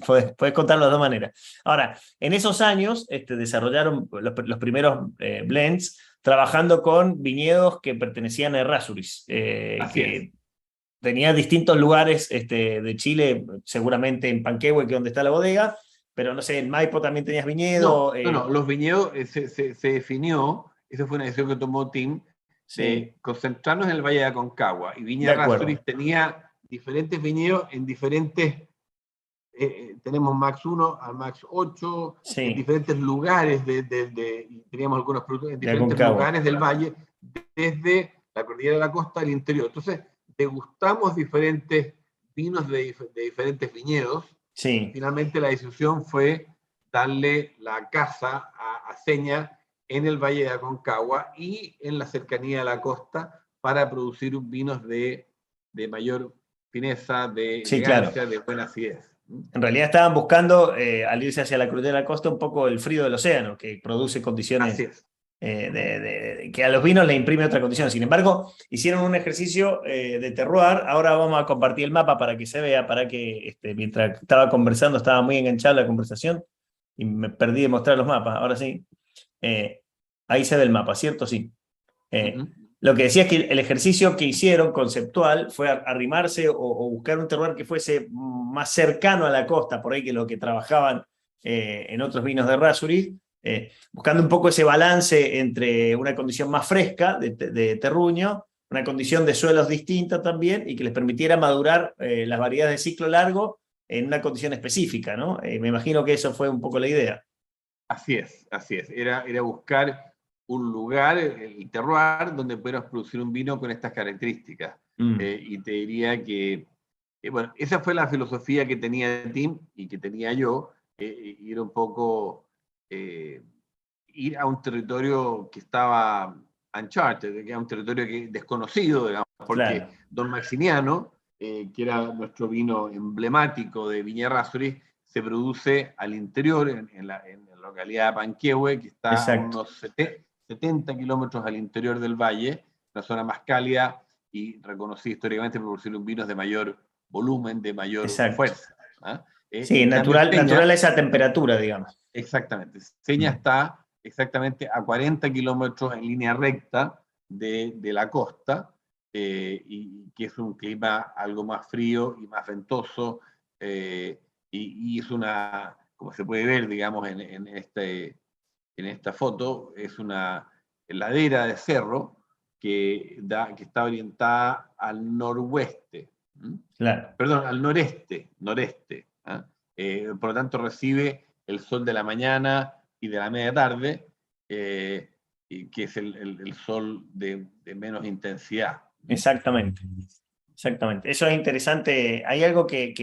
[SPEAKER 1] puedes contarlo de dos maneras. Ahora, en esos años desarrollaron los primeros blends, trabajando con viñedos que pertenecían a Errázuriz, que tenía distintos lugares de Chile, seguramente en Panquehue, que es donde está la bodega, pero no sé, en Maipo también tenías viñedo.
[SPEAKER 2] No, los viñedos se definió. Esa fue una decisión que tomó Tim, de concentrarnos en el Valle de Aconcagua. Y Viña Errázuriz tenía diferentes viñedos en diferentes... tenemos Max 1 al Max 8, en diferentes lugares, teníamos algunos productos en diferentes lugares del valle, desde la cordillera de la costa al interior. Entonces, degustamos diferentes vinos de diferentes viñedos. Finalmente, la decisión fue darle la casa a Seña en el Valle de Aconcagua y en la cercanía de la costa para producir vinos de mayor fineza, de elegancia, de buena acidez.
[SPEAKER 1] En realidad estaban buscando, al irse hacia la cordillera de la costa, un poco el frío del océano, que produce condiciones que a los vinos le imprime otra condición. Sin embargo, hicieron un ejercicio de terroir. Ahora vamos a compartir el mapa para que se vea, para que mientras estaba conversando, estaba muy enganchada la conversación y me perdí de mostrar los mapas. Ahora sí. Ahí se ve el mapa, ¿cierto? Sí. Lo que decía es que el ejercicio que hicieron conceptual fue arrimarse o buscar un terroir que fuese más cercano a la costa, por ahí, que lo que trabajaban en otros vinos de Errázuriz, buscando un poco ese balance entre una condición más fresca de terruño, una condición de suelos distinta también, y que les permitiera madurar las variedades de ciclo largo en una condición específica, ¿no? Me imagino que eso fue un poco la idea.
[SPEAKER 2] Así es, así es. Era buscar un lugar, el terroir, donde pudiéramos producir un vino con estas características. Y te diría que, bueno, esa fue la filosofía que tenía Tim y que tenía yo, ir un poco, ir a un territorio que estaba uncharted, que era un territorio desconocido, digamos, porque
[SPEAKER 1] Claro.
[SPEAKER 2] Don Maximiano, que era nuestro vino emblemático de Viña Errázuriz, se produce al interior, en la localidad de Panquehue, que está a
[SPEAKER 1] Exacto.
[SPEAKER 2] unos 70 kilómetros al interior del valle, una zona más cálida y reconocida históricamente por producir vinos de mayor volumen, de mayor
[SPEAKER 1] Exacto.
[SPEAKER 2] fuerza. ¿Ah?
[SPEAKER 1] Sí,
[SPEAKER 2] En cambio,
[SPEAKER 1] natural
[SPEAKER 2] Seña,
[SPEAKER 1] esa temperatura, digamos.
[SPEAKER 2] exactamente, Seña está exactamente a 40 kilómetros en línea recta de la costa, y que es un clima algo más frío y más ventoso, y es una, como se puede ver, digamos, en esta foto, es una ladera de cerro que está orientada al noroeste,
[SPEAKER 1] Claro.
[SPEAKER 2] perdón, al noreste, ¿ah? Por lo tanto recibe el sol de la mañana y de la media tarde, y que es el sol de menos intensidad.
[SPEAKER 1] Exactamente. Exactamente. Eso es interesante. Hay algo que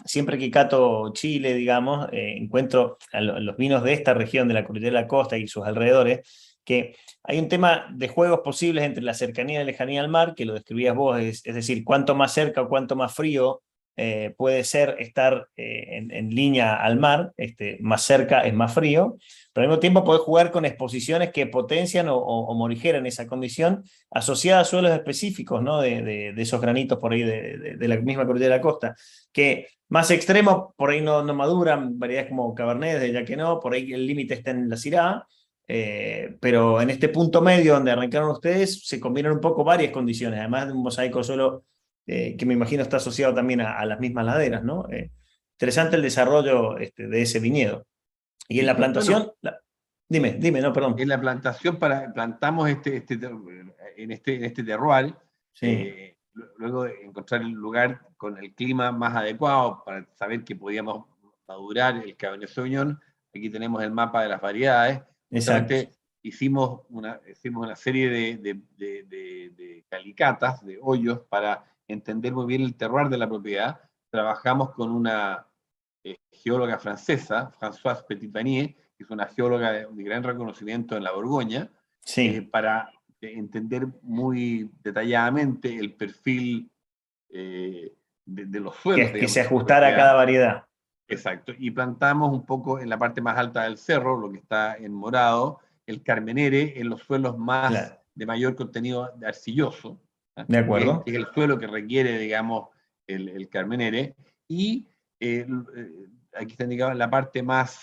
[SPEAKER 1] siempre que cato Chile, digamos, encuentro a los vinos de esta región, de la cordillera de la costa y sus alrededores, que hay un tema de juegos posibles entre la cercanía y la lejanía al mar, que lo describías vos, es decir, cuánto más cerca o cuánto más frío puede ser estar en línea al mar, más cerca es más frío, pero al mismo tiempo podés jugar con exposiciones que potencian o morigeran esa condición asociada a suelos específicos, ¿no? De esos granitos por ahí de la misma cordillera de la costa, que más extremos por ahí no maduran, variedades como Cabernet, ya que no, por ahí el límite está en la Syrah, pero en este punto medio donde arrancaron ustedes se combinan un poco varias condiciones, además de un mosaico suelo que me imagino está asociado también a las mismas laderas, ¿no? Interesante el desarrollo de ese viñedo. Y en la
[SPEAKER 2] Bueno,
[SPEAKER 1] plantación, dime, no, perdón.
[SPEAKER 2] en la plantación plantamos en este terroir,
[SPEAKER 1] Sí,
[SPEAKER 2] luego de encontrar el lugar con el clima más adecuado para saber que podíamos madurar el Cabernet Sauvignon. Aquí tenemos el mapa de las variedades.
[SPEAKER 1] exacto.
[SPEAKER 2] Justamente hicimos una serie de calicatas, de hoyos, para entender muy bien el terroir de la propiedad. Trabajamos con una geóloga francesa, Françoise Petit-Vanier, que es una geóloga de gran reconocimiento en la Borgoña,
[SPEAKER 1] Sí,
[SPEAKER 2] para entender muy detalladamente el perfil de los suelos,
[SPEAKER 1] que
[SPEAKER 2] digamos,
[SPEAKER 1] se
[SPEAKER 2] de esta
[SPEAKER 1] ajustara a cada
[SPEAKER 2] propiedad.
[SPEAKER 1] variedad.
[SPEAKER 2] Exacto. Y plantamos un poco en la parte más alta del cerro, lo que está en morado, el carmenere en los suelos más
[SPEAKER 1] Claro,
[SPEAKER 2] de mayor contenido de arcilloso, ¿eh?
[SPEAKER 1] de
[SPEAKER 2] que
[SPEAKER 1] acuerdo.
[SPEAKER 2] es el suelo que requiere, digamos, el carmenere. Y aquí está indicado la parte más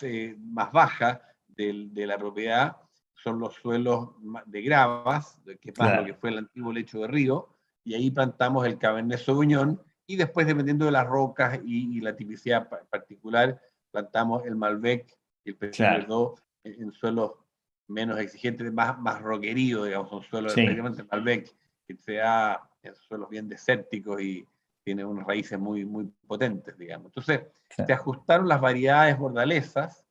[SPEAKER 2] baja de la propiedad, son los suelos de gravas, que es más lo que
[SPEAKER 1] Claro,
[SPEAKER 2] fue el antiguo lecho de río, y ahí plantamos el Cabernet Sauvignon, y después, dependiendo de las rocas y la tipicidad particular, plantamos el Malbec y el Petit
[SPEAKER 1] claro.
[SPEAKER 2] Verdot en suelos menos exigentes, más roqueríos, digamos, son suelos,
[SPEAKER 1] Sí,
[SPEAKER 2] especialmente el Malbec, que se da en suelos bien desérticos y tiene unas raíces muy potentes, digamos. Entonces, se
[SPEAKER 1] claro.
[SPEAKER 2] ajustaron las variedades bordalesas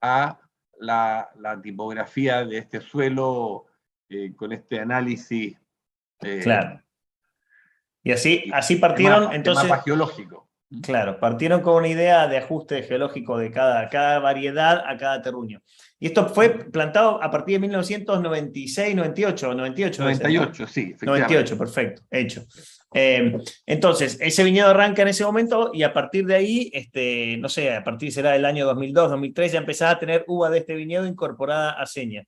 [SPEAKER 2] a la tipografía de este suelo, con este análisis, eh,
[SPEAKER 1] Claro. Y así
[SPEAKER 2] de
[SPEAKER 1] partieron,
[SPEAKER 2] mapa
[SPEAKER 1] entonces,
[SPEAKER 2] geológico.
[SPEAKER 1] claro, partieron con una idea de ajuste geológico de cada variedad a cada terruño. Y esto fue plantado a partir de 1996, 98, 98 debe ser, ¿no?
[SPEAKER 2] 98, sí,
[SPEAKER 1] 98,
[SPEAKER 2] efectivamente.
[SPEAKER 1] perfecto, hecho. Entonces, ese viñedo arranca en ese momento y a partir de ahí, no sé, a partir será del año 2002, 2003, ya empezás a tener uva de este viñedo incorporada a Seña.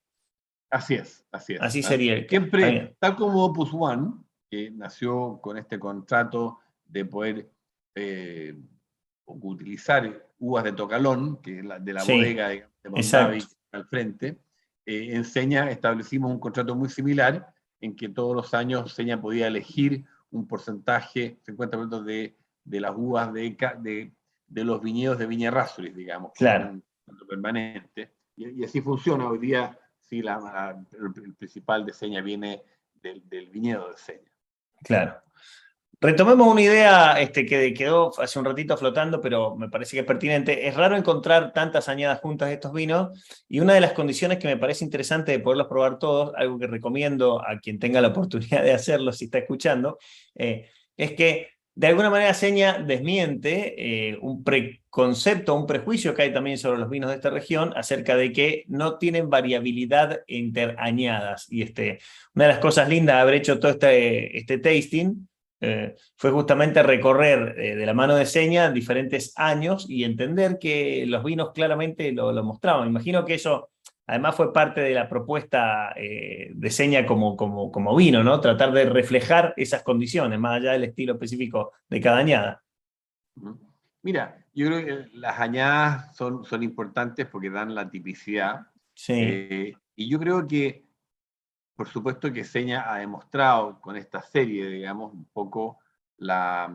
[SPEAKER 2] Así es, así es.
[SPEAKER 1] Así
[SPEAKER 2] ¿Ah?
[SPEAKER 1] sería está
[SPEAKER 2] Siempre,
[SPEAKER 1] bien.
[SPEAKER 2] tal como Opus One, que nació con este contrato de poder utilizar uvas de Tocalón, que es de la
[SPEAKER 1] Sí,
[SPEAKER 2] bodega de Mondavi
[SPEAKER 1] exacto.
[SPEAKER 2] al frente, en Seña establecimos un contrato muy similar, en que todos los años Seña podía elegir un porcentaje, 50% de las uvas de los viñedos de Viña Errázuriz, digamos, como
[SPEAKER 1] Claro.
[SPEAKER 2] un contrato permanente. y así funciona. Hoy día, sí, el principal de Seña viene del viñedo de Seña.
[SPEAKER 1] Claro. Retomemos una idea que quedó hace un ratito flotando, pero me parece que es pertinente. Es raro encontrar tantas añadas juntas de estos vinos, y una de las condiciones que me parece interesante de poderlos probar todos, algo que recomiendo a quien tenga la oportunidad de hacerlo si está escuchando, es que de alguna manera Seña desmiente un preconcepto, un prejuicio que hay también sobre los vinos de esta región acerca de que no tienen variabilidad interañadas. Y una de las cosas lindas de haber hecho todo este tasting fue justamente recorrer de la mano de Seña diferentes años y entender que los vinos claramente lo mostraban. Imagino que eso además fue parte de la propuesta de Seña como vino, ¿no? Tratar de reflejar esas condiciones, más allá del estilo específico de cada añada.
[SPEAKER 2] Mira, yo creo que las añadas son importantes porque dan la tipicidad.
[SPEAKER 1] Sí.
[SPEAKER 2] Y yo creo que, por supuesto que Seña ha demostrado con esta serie, digamos, un poco la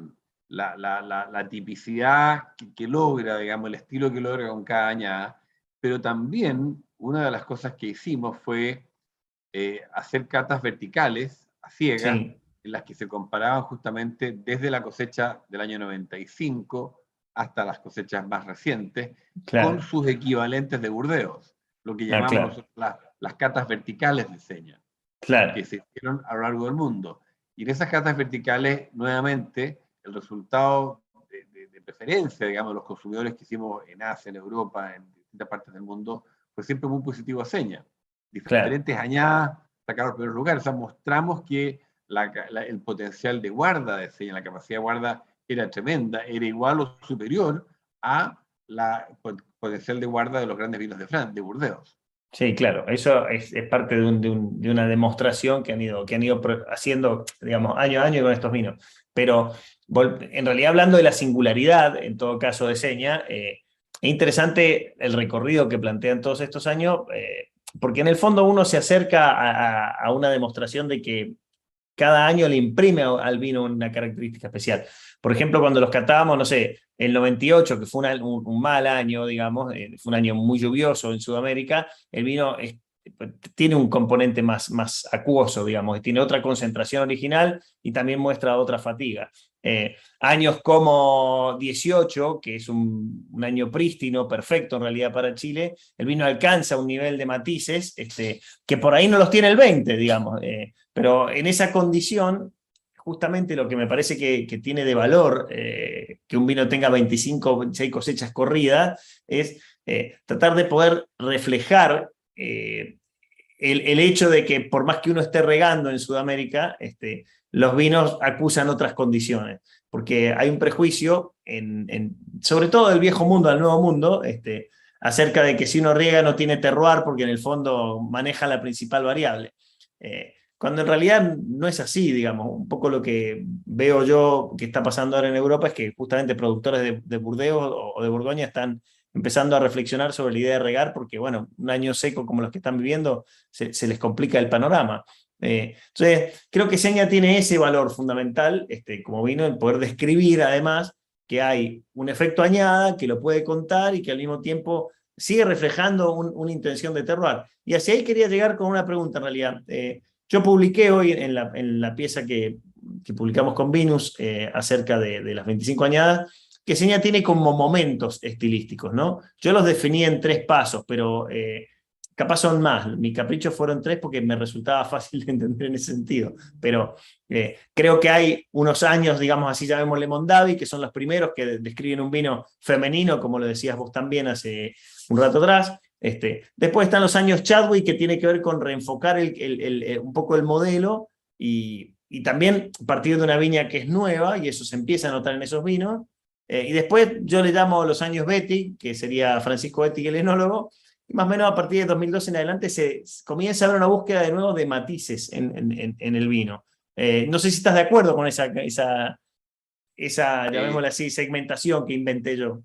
[SPEAKER 2] tipicidad que logra, digamos, el estilo que logra con cada añada, pero también una de las cosas que hicimos fue hacer catas verticales, a ciegas,
[SPEAKER 1] Sí.
[SPEAKER 2] en las que se comparaban justamente desde la cosecha del año 95 hasta las cosechas más recientes,
[SPEAKER 1] Claro.
[SPEAKER 2] con sus equivalentes de Burdeos, lo que llamamos
[SPEAKER 1] Claro.
[SPEAKER 2] nosotros las catas verticales de Seña,
[SPEAKER 1] Claro.
[SPEAKER 2] que se hicieron a lo largo del mundo. Y en esas catas verticales, nuevamente, el resultado de preferencia, digamos, de los consumidores que hicimos en Asia, en Europa, en distintas partes del mundo, fue siempre muy positivo a Seña.
[SPEAKER 1] Claro.
[SPEAKER 2] Diferentes añadas sacaron los primeros lugares. O sea, mostramos que el potencial de guarda de Seña, la capacidad de guarda era tremenda, era igual o superior a la potencial de guarda de los grandes vinos de Francia, de Burdeos.
[SPEAKER 1] Sí, claro, eso es parte de una demostración que han ido haciendo, digamos, año a año con estos vinos. Pero en realidad, hablando de la singularidad, en todo caso de Seña, es interesante el recorrido que plantean todos estos años, porque en el fondo uno se acerca a una demostración de que cada año le imprime al vino una característica especial. Por ejemplo, cuando los catábamos, no sé, el 98, que fue un mal año, digamos, fue un año muy lluvioso en Sudamérica, el vino tiene un componente más acuoso, digamos, y tiene otra concentración original y también muestra otra fatiga. Años como 18, que es un año prístino, perfecto en realidad para Chile, el vino alcanza un nivel de matices que por ahí no los tiene el 20, digamos, pero en esa condición, justamente lo que me parece que tiene de valor que un vino tenga 25 o 26 cosechas corridas es tratar de poder reflejar el hecho de que por más que uno esté regando en Sudamérica, los vinos acusan otras condiciones, porque hay un prejuicio, sobre todo del viejo mundo al nuevo mundo, acerca de que si uno riega no tiene terroir porque en el fondo maneja la principal variable. Cuando en realidad no es así, digamos. Un poco lo que veo yo que está pasando ahora en Europa es que justamente productores de Burdeos o de Borgoña están empezando a reflexionar sobre la idea de regar, porque bueno, un año seco como los que están viviendo se les complica el panorama. Entonces, creo que Seña tiene ese valor fundamental, como vino, el poder describir además que hay un efecto añada, que lo puede contar y que al mismo tiempo sigue reflejando una intención de terroir. Y hacia ahí quería llegar con una pregunta en realidad. Yo publiqué hoy en la pieza que publicamos con Vinous acerca de las 25 añadas, que Seña tiene como momentos estilísticos, ¿no? Yo los definí en 3 pasos, pero capaz son más. Mis caprichos fueron 3 porque me resultaba fácil de entender en ese sentido. Pero creo que hay unos años, digamos así, llamémosle Mondavi, que son los primeros que describen un vino femenino, como lo decías vos también hace un rato atrás. Después están los años Chadwick, que tiene que ver con reenfocar un poco el modelo y también partir de una viña que es nueva, y eso se empieza a notar en esos vinos. Y después yo le llamo los años Betty, que sería Francisco Betty, el enólogo, y más o menos a partir de 2012 en adelante se comienza a ver una búsqueda de nuevo de matices en el vino. No sé si estás de acuerdo con esa llamémosla así, segmentación que inventé yo.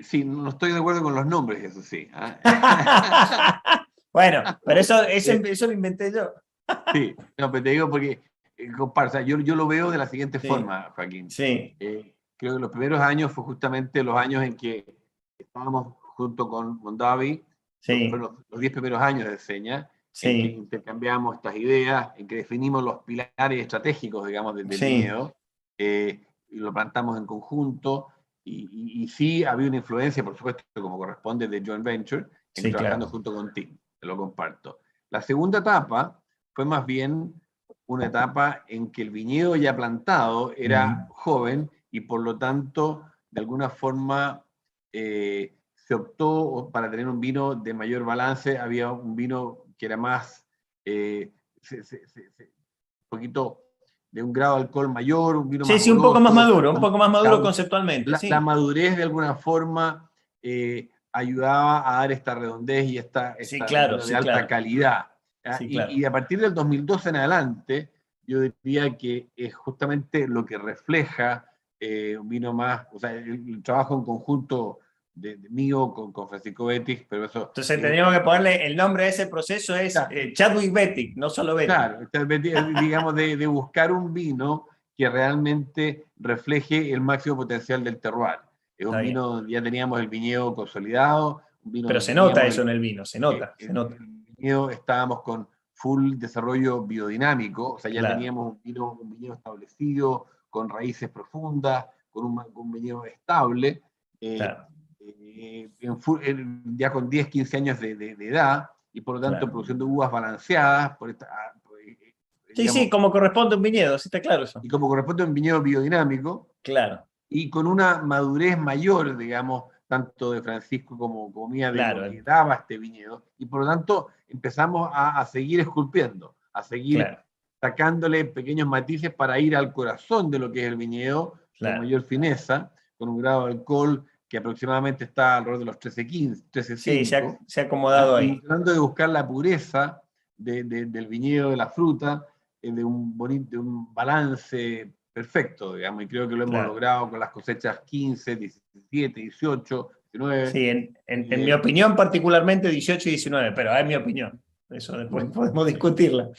[SPEAKER 2] Sí, no estoy de acuerdo con los nombres, eso sí. ¿Ah?
[SPEAKER 1] Bueno, pero eso lo inventé yo.
[SPEAKER 2] Sí, no, pero te digo porque, o sea, yo lo veo de la siguiente
[SPEAKER 1] Sí,
[SPEAKER 2] forma, Joaquín.
[SPEAKER 1] sí,
[SPEAKER 2] Creo que los primeros años fue justamente los años en que estábamos junto con Mondavi fueron los 10 primeros años de Seña, en que intercambiamos estas ideas, en que definimos los pilares estratégicos, digamos, del viñedo, y lo plantamos en conjunto, y sí había una influencia, por supuesto, como corresponde, de joint venture, trabajando junto con Tim, te lo comparto. La segunda etapa fue más bien una etapa en que el viñedo ya plantado era joven, y por lo tanto, de alguna forma, se optó para tener un vino de mayor balance. Había un vino que era más, un poquito de un grado de alcohol mayor, un vino más
[SPEAKER 1] un poco más maduro,
[SPEAKER 2] claro,
[SPEAKER 1] conceptualmente.
[SPEAKER 2] La madurez de alguna forma ayudaba a dar esta redondez y esta vino de alta calidad. Y a partir del 2012 en adelante, yo diría que es justamente lo que refleja un vino más, o sea, el trabajo en conjunto mío con Francisco Betis, pero eso...
[SPEAKER 1] Entonces tendríamos que ponerle el nombre a ese proceso, es Chadwick Betis, no solo Betis.
[SPEAKER 2] Claro, digamos, de buscar un vino que realmente refleje el máximo potencial del terroir. Es un vino donde ya teníamos el viñedo consolidado.
[SPEAKER 1] Pero se nota eso en el vino, se nota.
[SPEAKER 2] El viñedo estábamos con full desarrollo biodinámico, o sea, ya teníamos un viñedo establecido, con raíces profundas, con un viñedo estable, ya con 10, 15 años de edad, y por lo tanto produciendo uvas balanceadas,
[SPEAKER 1] digamos, como corresponde a un viñedo, sí está claro eso.
[SPEAKER 2] Y como corresponde a un viñedo biodinámico, y con una madurez mayor, digamos, tanto de Francisco como mía, de lo que daba este viñedo, y por lo tanto empezamos a seguir esculpiendo, a seguir sacándole pequeños matices para ir al corazón de lo que es el viñedo, con mayor fineza, con un grado de alcohol que aproximadamente está alrededor de los 13,15, 13,5.
[SPEAKER 1] Sí, se ha acomodado ahí.
[SPEAKER 2] Y tratando de buscar la pureza del viñedo, de la fruta, de un balance perfecto, digamos, y creo que lo hemos logrado con las cosechas 15, 17, 18, 19.
[SPEAKER 1] Sí, en mi opinión particularmente 18 y 19, pero es mi opinión. Eso después podemos discutirla.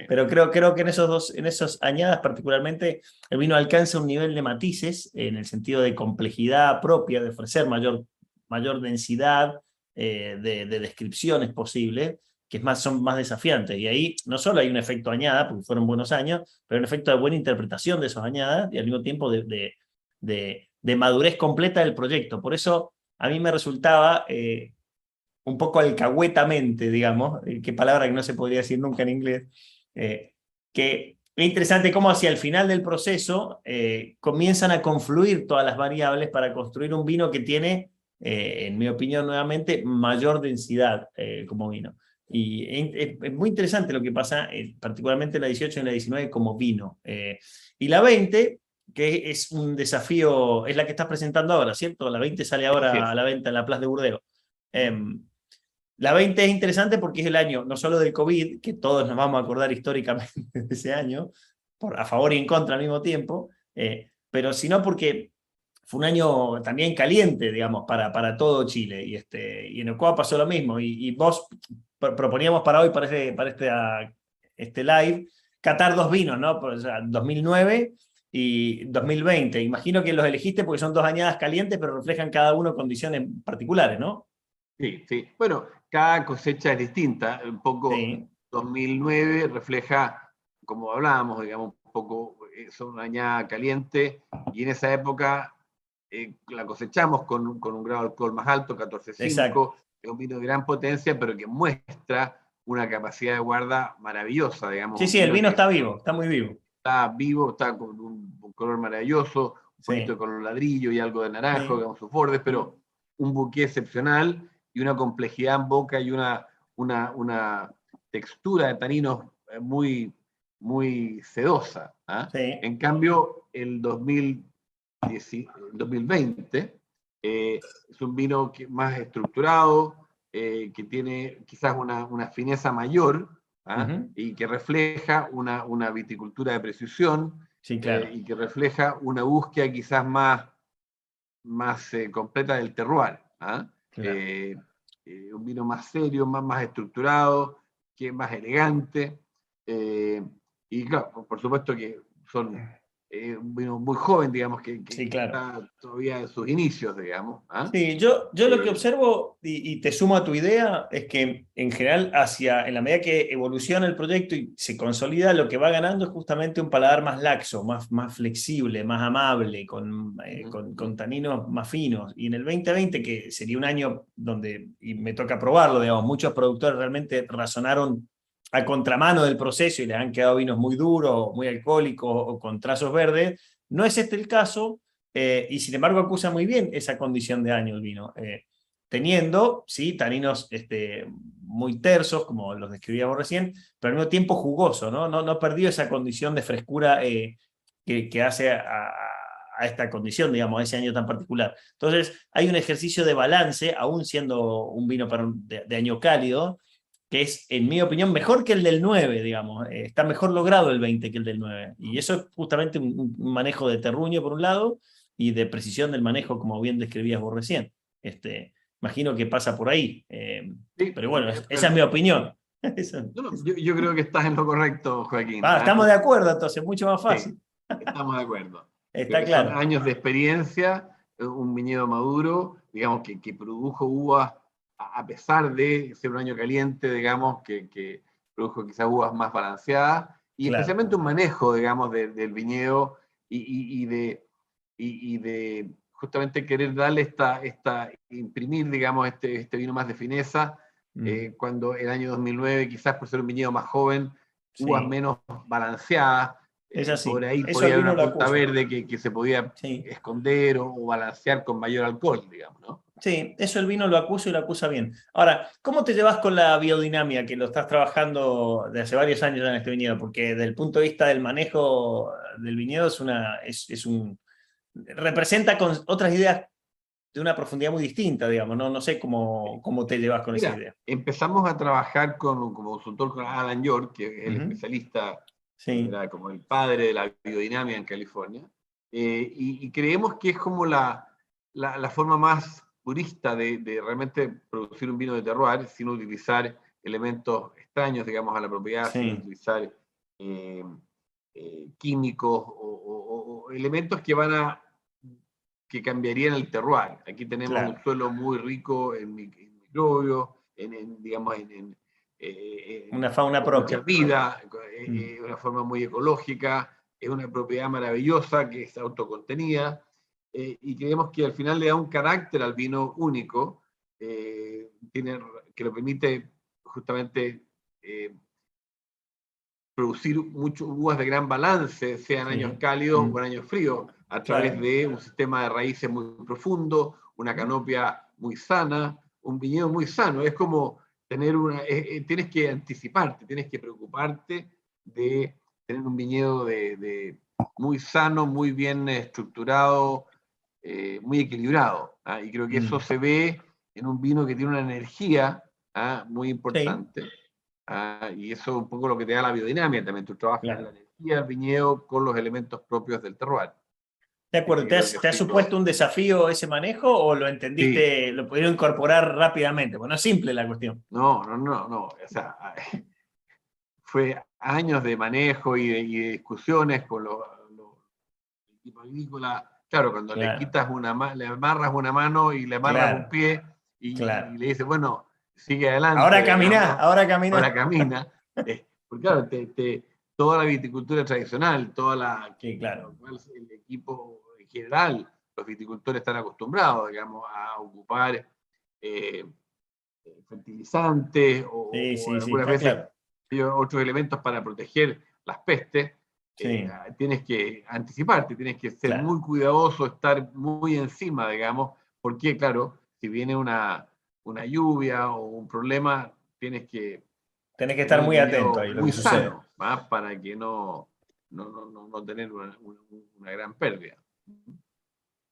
[SPEAKER 1] Pero creo que en esas añadas particularmente el vino alcanza un nivel de matices en el sentido de complejidad propia, de ofrecer mayor densidad de descripciones posibles, que son más desafiantes. Y ahí no solo hay un efecto añada, porque fueron buenos años, pero un efecto de buena interpretación de esos añadas y al mismo tiempo de madurez completa del proyecto. Por eso a mí me resultaba un poco alcahuetamente, digamos, qué palabra que no se podría decir nunca en inglés, que es interesante cómo hacia el final del proceso comienzan a confluir todas las variables para construir un vino que tiene, en mi opinión nuevamente, mayor densidad como vino. Y es muy interesante lo que pasa, particularmente en la 18 y en la 19 como vino. Y la 20, que es un desafío, es la que estás presentando ahora, ¿cierto? La 20 sale ahora a la venta en la Plaza de Burdeos. La 20 es interesante porque es el año no solo del COVID, que todos nos vamos a acordar históricamente de ese año, a favor y en contra al mismo tiempo, pero sino porque fue un año también caliente, digamos, para todo Chile. Y en Ocoa pasó lo mismo. Y vos proponíamos para hoy, para este live, catar dos vinos, ¿no? O sea, 2009 y 2020. Imagino que los elegiste porque son dos añadas calientes, pero reflejan cada uno condiciones particulares, ¿no?
[SPEAKER 2] Sí, sí. Bueno, cada cosecha es distinta. Un poco 2009 refleja, como hablábamos, digamos, un poco, son una añada caliente, y en esa época la cosechamos con un grado de alcohol más alto, 14,5. Es un vino de gran potencia, pero que muestra una capacidad de guarda maravillosa, digamos.
[SPEAKER 1] Sí, el vino está vivo, está muy vivo.
[SPEAKER 2] Está vivo, está con un color maravilloso, un poquito de color ladrillo y algo de naranjo, digamos, sus bordes, pero un buqué excepcional y una complejidad en boca y una textura de taninos muy, muy sedosa. En cambio, el 2020 es un vino más estructurado, que tiene quizás una fineza mayor, y que refleja una viticultura de precisión, y que refleja una búsqueda quizás más completa del terroir. Un vino más serio, más estructurado, que es más elegante, y claro, por supuesto que son un vino muy joven, digamos, que
[SPEAKER 1] Sí, claro.
[SPEAKER 2] está todavía en sus inicios, digamos. ¿Ah?
[SPEAKER 1] Sí, yo lo que observo, y te sumo a tu idea, es que en general, en la medida que evoluciona el proyecto y se consolida, lo que va ganando es justamente un paladar más laxo, más flexible, más amable, con taninos más finos. Y en el 2020, que sería un año donde, y me toca probarlo, digamos, muchos productores realmente razonaron a contramano del proceso y les han quedado vinos muy duros, muy alcohólicos o con trazos verdes. No es este el caso. Y sin embargo acusa muy bien esa condición de año el vino, teniendo, sí, taninos muy tersos, como los describíamos recién, pero al mismo tiempo jugoso, ¿no? No perdió esa condición de frescura que hace a esta condición, digamos, a ese año tan particular. Entonces hay un ejercicio de balance, aún siendo un vino de año cálido, que es, en mi opinión, mejor que el del 9, digamos. Está mejor logrado el 20 que el del 9. Y eso es justamente un manejo de terruño, por un lado, y de precisión del manejo, como bien describías vos recién. Imagino que pasa por ahí.
[SPEAKER 2] Sí,
[SPEAKER 1] Pero bueno, esa es mi opinión.
[SPEAKER 2] yo creo que estás en lo correcto, Joaquín.
[SPEAKER 1] Estamos de acuerdo, entonces, mucho más
[SPEAKER 2] Sí,
[SPEAKER 1] fácil.
[SPEAKER 2] estamos de acuerdo. Creo
[SPEAKER 1] Está
[SPEAKER 2] que son
[SPEAKER 1] claro.
[SPEAKER 2] años de experiencia, un viñedo maduro, digamos, que produjo uvas a pesar de ser un año caliente, digamos, que produjo quizás uvas más balanceadas, y
[SPEAKER 1] Claro.
[SPEAKER 2] especialmente un manejo, digamos, del viñedo y de justamente querer darle imprimir, digamos, este vino más de fineza, cuando el año 2009, quizás por ser un viñedo más joven, uvas
[SPEAKER 1] Sí.
[SPEAKER 2] menos balanceadas,
[SPEAKER 1] Es así.
[SPEAKER 2] por ahí
[SPEAKER 1] Eso
[SPEAKER 2] podía
[SPEAKER 1] el
[SPEAKER 2] haber
[SPEAKER 1] vino
[SPEAKER 2] una
[SPEAKER 1] lo
[SPEAKER 2] punta
[SPEAKER 1] acusa.
[SPEAKER 2] verde que se podía
[SPEAKER 1] Sí.
[SPEAKER 2] esconder o balancear con mayor alcohol, digamos, ¿no?
[SPEAKER 1] Sí, eso el vino lo acusa y lo acusa bien. Ahora, ¿cómo te llevas con la biodinámica, que lo estás trabajando de hace varios años ya en este viñedo? Porque desde el punto de vista del manejo del viñedo representa con otras ideas de una profundidad muy distinta, digamos. No sé cómo te llevas con esa
[SPEAKER 2] Mira,
[SPEAKER 1] idea.
[SPEAKER 2] empezamos a trabajar como consultor con Alan York, que es el
[SPEAKER 1] Uh-huh.
[SPEAKER 2] especialista,
[SPEAKER 1] Sí.
[SPEAKER 2] era como el padre de la biodinámica en California, y creemos que es como la forma más purista de realmente producir un vino de terroir sin utilizar elementos extraños, digamos, a la propiedad, sin
[SPEAKER 1] Sí.
[SPEAKER 2] utilizar químicos o elementos que cambiarían el terroir. Aquí tenemos un suelo muy rico en microbios, digamos,
[SPEAKER 1] Una fauna
[SPEAKER 2] con mucha
[SPEAKER 1] propia.
[SPEAKER 2] vida, una forma muy ecológica, es una propiedad maravillosa que es autocontenida, y creemos que al final le da un carácter al vino único, que lo permite justamente producir muchas uvas de gran balance, sean años cálidos o en años fríos, a través de un sistema de raíces muy profundo, una canopia muy sana, un viñedo muy sano. Es como tener tienes que anticiparte, tienes que preocuparte de tener un viñedo muy sano, muy bien estructurado, muy equilibrado. Y creo que eso se ve en un vino que tiene una energía muy importante.
[SPEAKER 1] Sí.
[SPEAKER 2] Y eso es un poco lo que te da la biodinámica también. Tú trabajas en la energía del viñedo con los elementos propios del terroir.
[SPEAKER 1] De acuerdo. ¿Te ha supuesto un desafío ese manejo o lo entendiste, sí, lo pudieron incorporar rápidamente? Bueno, es simple la cuestión.
[SPEAKER 2] No. O sea, fue años de manejo y de discusiones con los equipos agrícolas. Claro, cuando le amarras una mano y le amarras un pie y le dices, bueno, sigue adelante.
[SPEAKER 1] Ahora camina, ahora camina.
[SPEAKER 2] Ahora camina. Porque claro, toda la viticultura tradicional, el equipo en general, los viticultores están acostumbrados, digamos, a ocupar fertilizantes o algunas veces otros elementos para proteger las pestes. Tienes que anticiparte, tienes que ser muy cuidadoso, estar muy encima, digamos, porque claro, si viene una lluvia o un problema, tienes que
[SPEAKER 1] estar muy atento ahí,
[SPEAKER 2] muy sano, para que no tener una gran pérdida.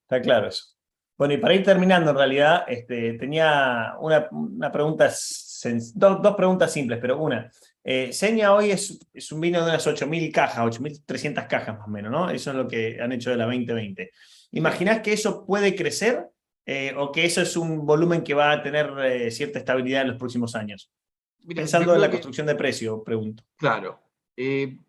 [SPEAKER 1] Está claro eso. Bueno, y para ir terminando, en realidad, tenía una pregunta, dos preguntas simples, pero una. Seña hoy es un vino de unas 8.000 cajas, 8.300 cajas más o menos, ¿no? Eso es lo que han hecho de la 2020. ¿Imaginás que eso puede crecer o que eso es un volumen que va a tener cierta estabilidad en los próximos años? Mira, pensando en la construcción de precio, pregunto.
[SPEAKER 2] Claro.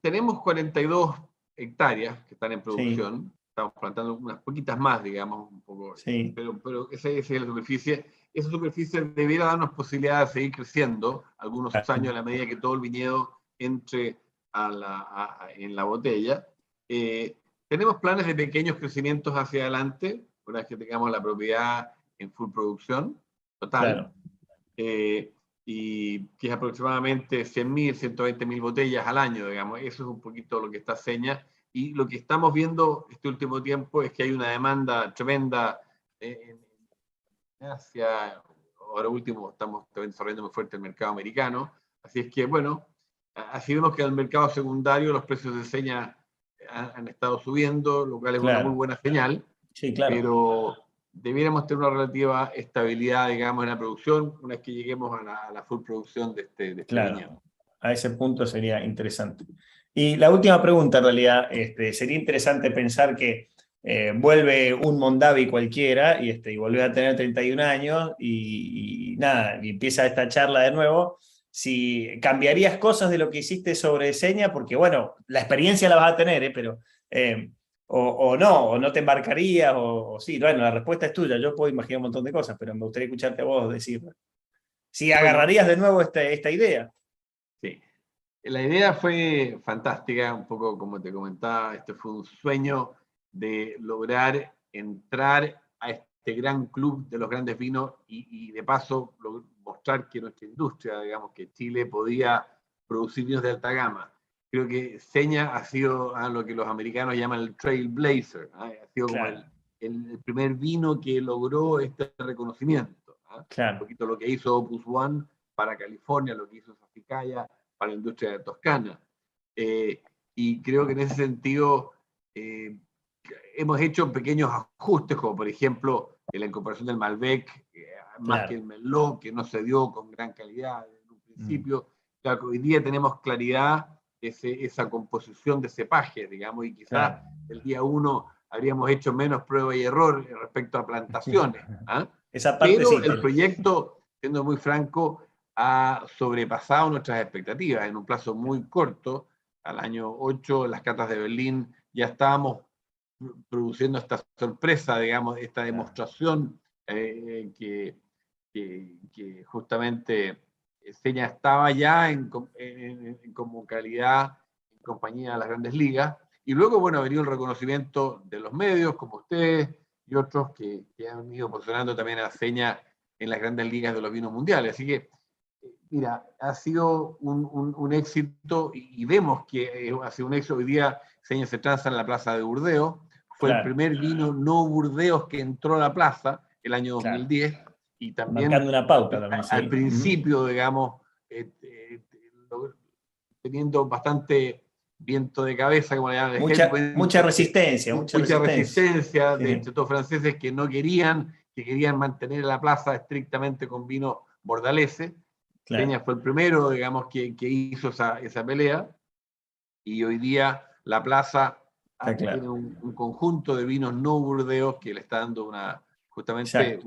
[SPEAKER 2] Tenemos 42 hectáreas que están en producción. Estamos plantando unas poquitas más, digamos, un poco.
[SPEAKER 1] Sí.
[SPEAKER 2] Pero esa es la superficie. Esa superficie debiera darnos posibilidad de seguir creciendo algunos años a la medida que todo el viñedo entre en la botella. Tenemos planes de pequeños crecimientos hacia adelante, una vez que tengamos la propiedad en full producción total. Claro. Y que es aproximadamente 100.000, 120.000 botellas al año, digamos. Eso es un poquito lo que está Seña. Y lo que estamos viendo este último tiempo es que hay una demanda tremenda en Asia. Ahora último estamos desarrollando muy fuerte el mercado americano. Así es que, bueno, así vemos que en el mercado secundario los precios de Seña han estado subiendo, lo cual es una muy buena señal. Sí, claro. Pero debiéramos tener una relativa estabilidad, digamos, en la producción una vez que lleguemos a la full producción de este viñedo.
[SPEAKER 1] A ese punto sería interesante. Y la última pregunta, en realidad, sería interesante pensar que vuelve un Mondavi cualquiera y volvés a tener 31 años y nada, y empieza esta charla de nuevo. Si cambiarías cosas de lo que hiciste sobre Seña, porque bueno, la experiencia la vas a tener, pero o no te embarcarías, o sí, bueno, la respuesta es tuya, yo puedo imaginar un montón de cosas, pero me gustaría escucharte a vos decir, si agarrarías de nuevo esta idea.
[SPEAKER 2] Sí, la idea fue fantástica, un poco como te comentaba, este fue un sueño de lograr entrar a este gran club de los grandes vinos y de paso mostrar que nuestra industria, digamos, que Chile podía producir vinos de alta gama. Creo que Seña ha sido lo que los americanos llaman el trailblazer, ha sido como el primer vino que logró este reconocimiento. Claro. Un poquito lo que hizo Opus One para California, lo que hizo Sassicaia para la industria de Toscana. Y creo que en ese sentido hemos hecho pequeños ajustes, como por ejemplo la incorporación del Malbec, más que el Merlot, que no se dio con gran calidad en un principio. Claro, hoy día tenemos claridad esa composición de cepajes, digamos, y quizás el día 1 habríamos hecho menos prueba y error respecto a plantaciones. Esa parte pero sí, el proyecto, siendo muy franco, ha sobrepasado nuestras expectativas en un plazo muy corto. Al año 8, en las catas de Berlín, ya estábamos produciendo esta sorpresa, digamos, esta demostración que justamente Seña estaba ya como calidad en compañía de las grandes ligas. Y luego, bueno, ha venido el reconocimiento de los medios, como ustedes y otros, que han ido posicionando también a Seña en las grandes ligas de los vinos mundiales. Así que, mira, ha sido un éxito y vemos que ha sido un éxito. Hoy día Seña se transa en la plaza de Burdeos. Fue el primer vino no Burdeos que entró a la plaza el año 2010. Y también
[SPEAKER 1] marcando una pauta también, sí.
[SPEAKER 2] Al principio, digamos, teniendo bastante viento de cabeza, como le llaman.
[SPEAKER 1] Mucha resistencia.
[SPEAKER 2] Mucha resistencia de estos franceses que no querían, que querían mantener la plaza estrictamente con vino bordalese. Seña fue el primero, digamos, que hizo esa pelea, y hoy día la plaza tiene un conjunto de vinos no burdeos que le está dando justamente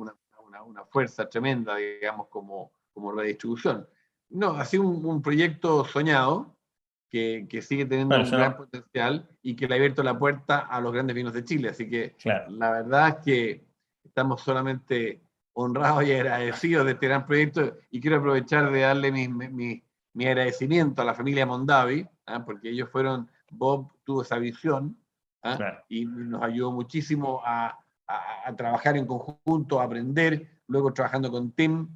[SPEAKER 2] una fuerza tremenda, digamos, como redistribución. No, ha sido un proyecto soñado que sigue teniendo un gran potencial y que le ha abierto la puerta a los grandes vinos de Chile. Así que la verdad es que estamos solamente honrados y agradecidos de este gran proyecto, y quiero aprovechar de darle mi agradecimiento a la familia Mondavi, porque ellos Bob tuvo esa visión y nos ayudó muchísimo a trabajar en conjunto, a aprender, luego trabajando con Tim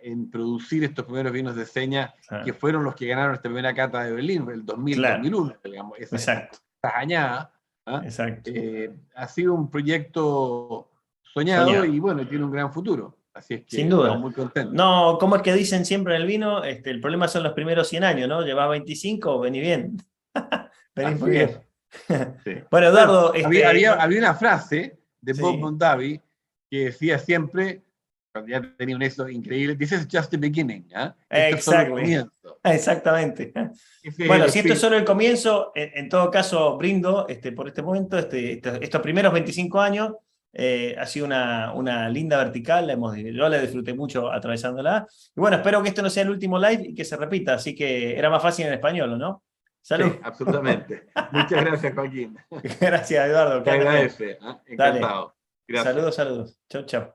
[SPEAKER 2] en producir estos primeros vinos de Seña, que fueron los que ganaron esta primera cata de Berlín, el 2000-2001, digamos, esa añada. Ha sido un proyecto soñado y bueno, tiene un gran futuro. Así es que
[SPEAKER 1] sin duda.
[SPEAKER 2] Estamos muy contentos.
[SPEAKER 1] No, ¿cómo es que dicen siempre en el vino? El problema son los primeros 100 años, ¿no? Llevas 25, vení bien. Vení muy bien.
[SPEAKER 2] Sí.
[SPEAKER 1] Bueno, Eduardo...
[SPEAKER 2] había una frase de Bob Mondavi que decía siempre, cuando ya tenía un éxito increíble, "This is just the beginning". Esto es solo el comienzo.
[SPEAKER 1] Exactamente. Bueno, si esto es solo el comienzo, en todo caso brindo por este momento, estos primeros 25 años, ha sido una linda vertical, yo la disfruté mucho atravesándola. Y bueno, espero que esto no sea el último live y que se repita, así que era más fácil en español, ¿o no? Salud.
[SPEAKER 2] Sí, absolutamente. Muchas gracias, Joaquín.
[SPEAKER 1] Gracias, Eduardo.
[SPEAKER 2] Te
[SPEAKER 1] Quédate bien.
[SPEAKER 2] agradece. ¿Eh? Encantado. Gracias.
[SPEAKER 1] Saludos, saludos. Chau, chau.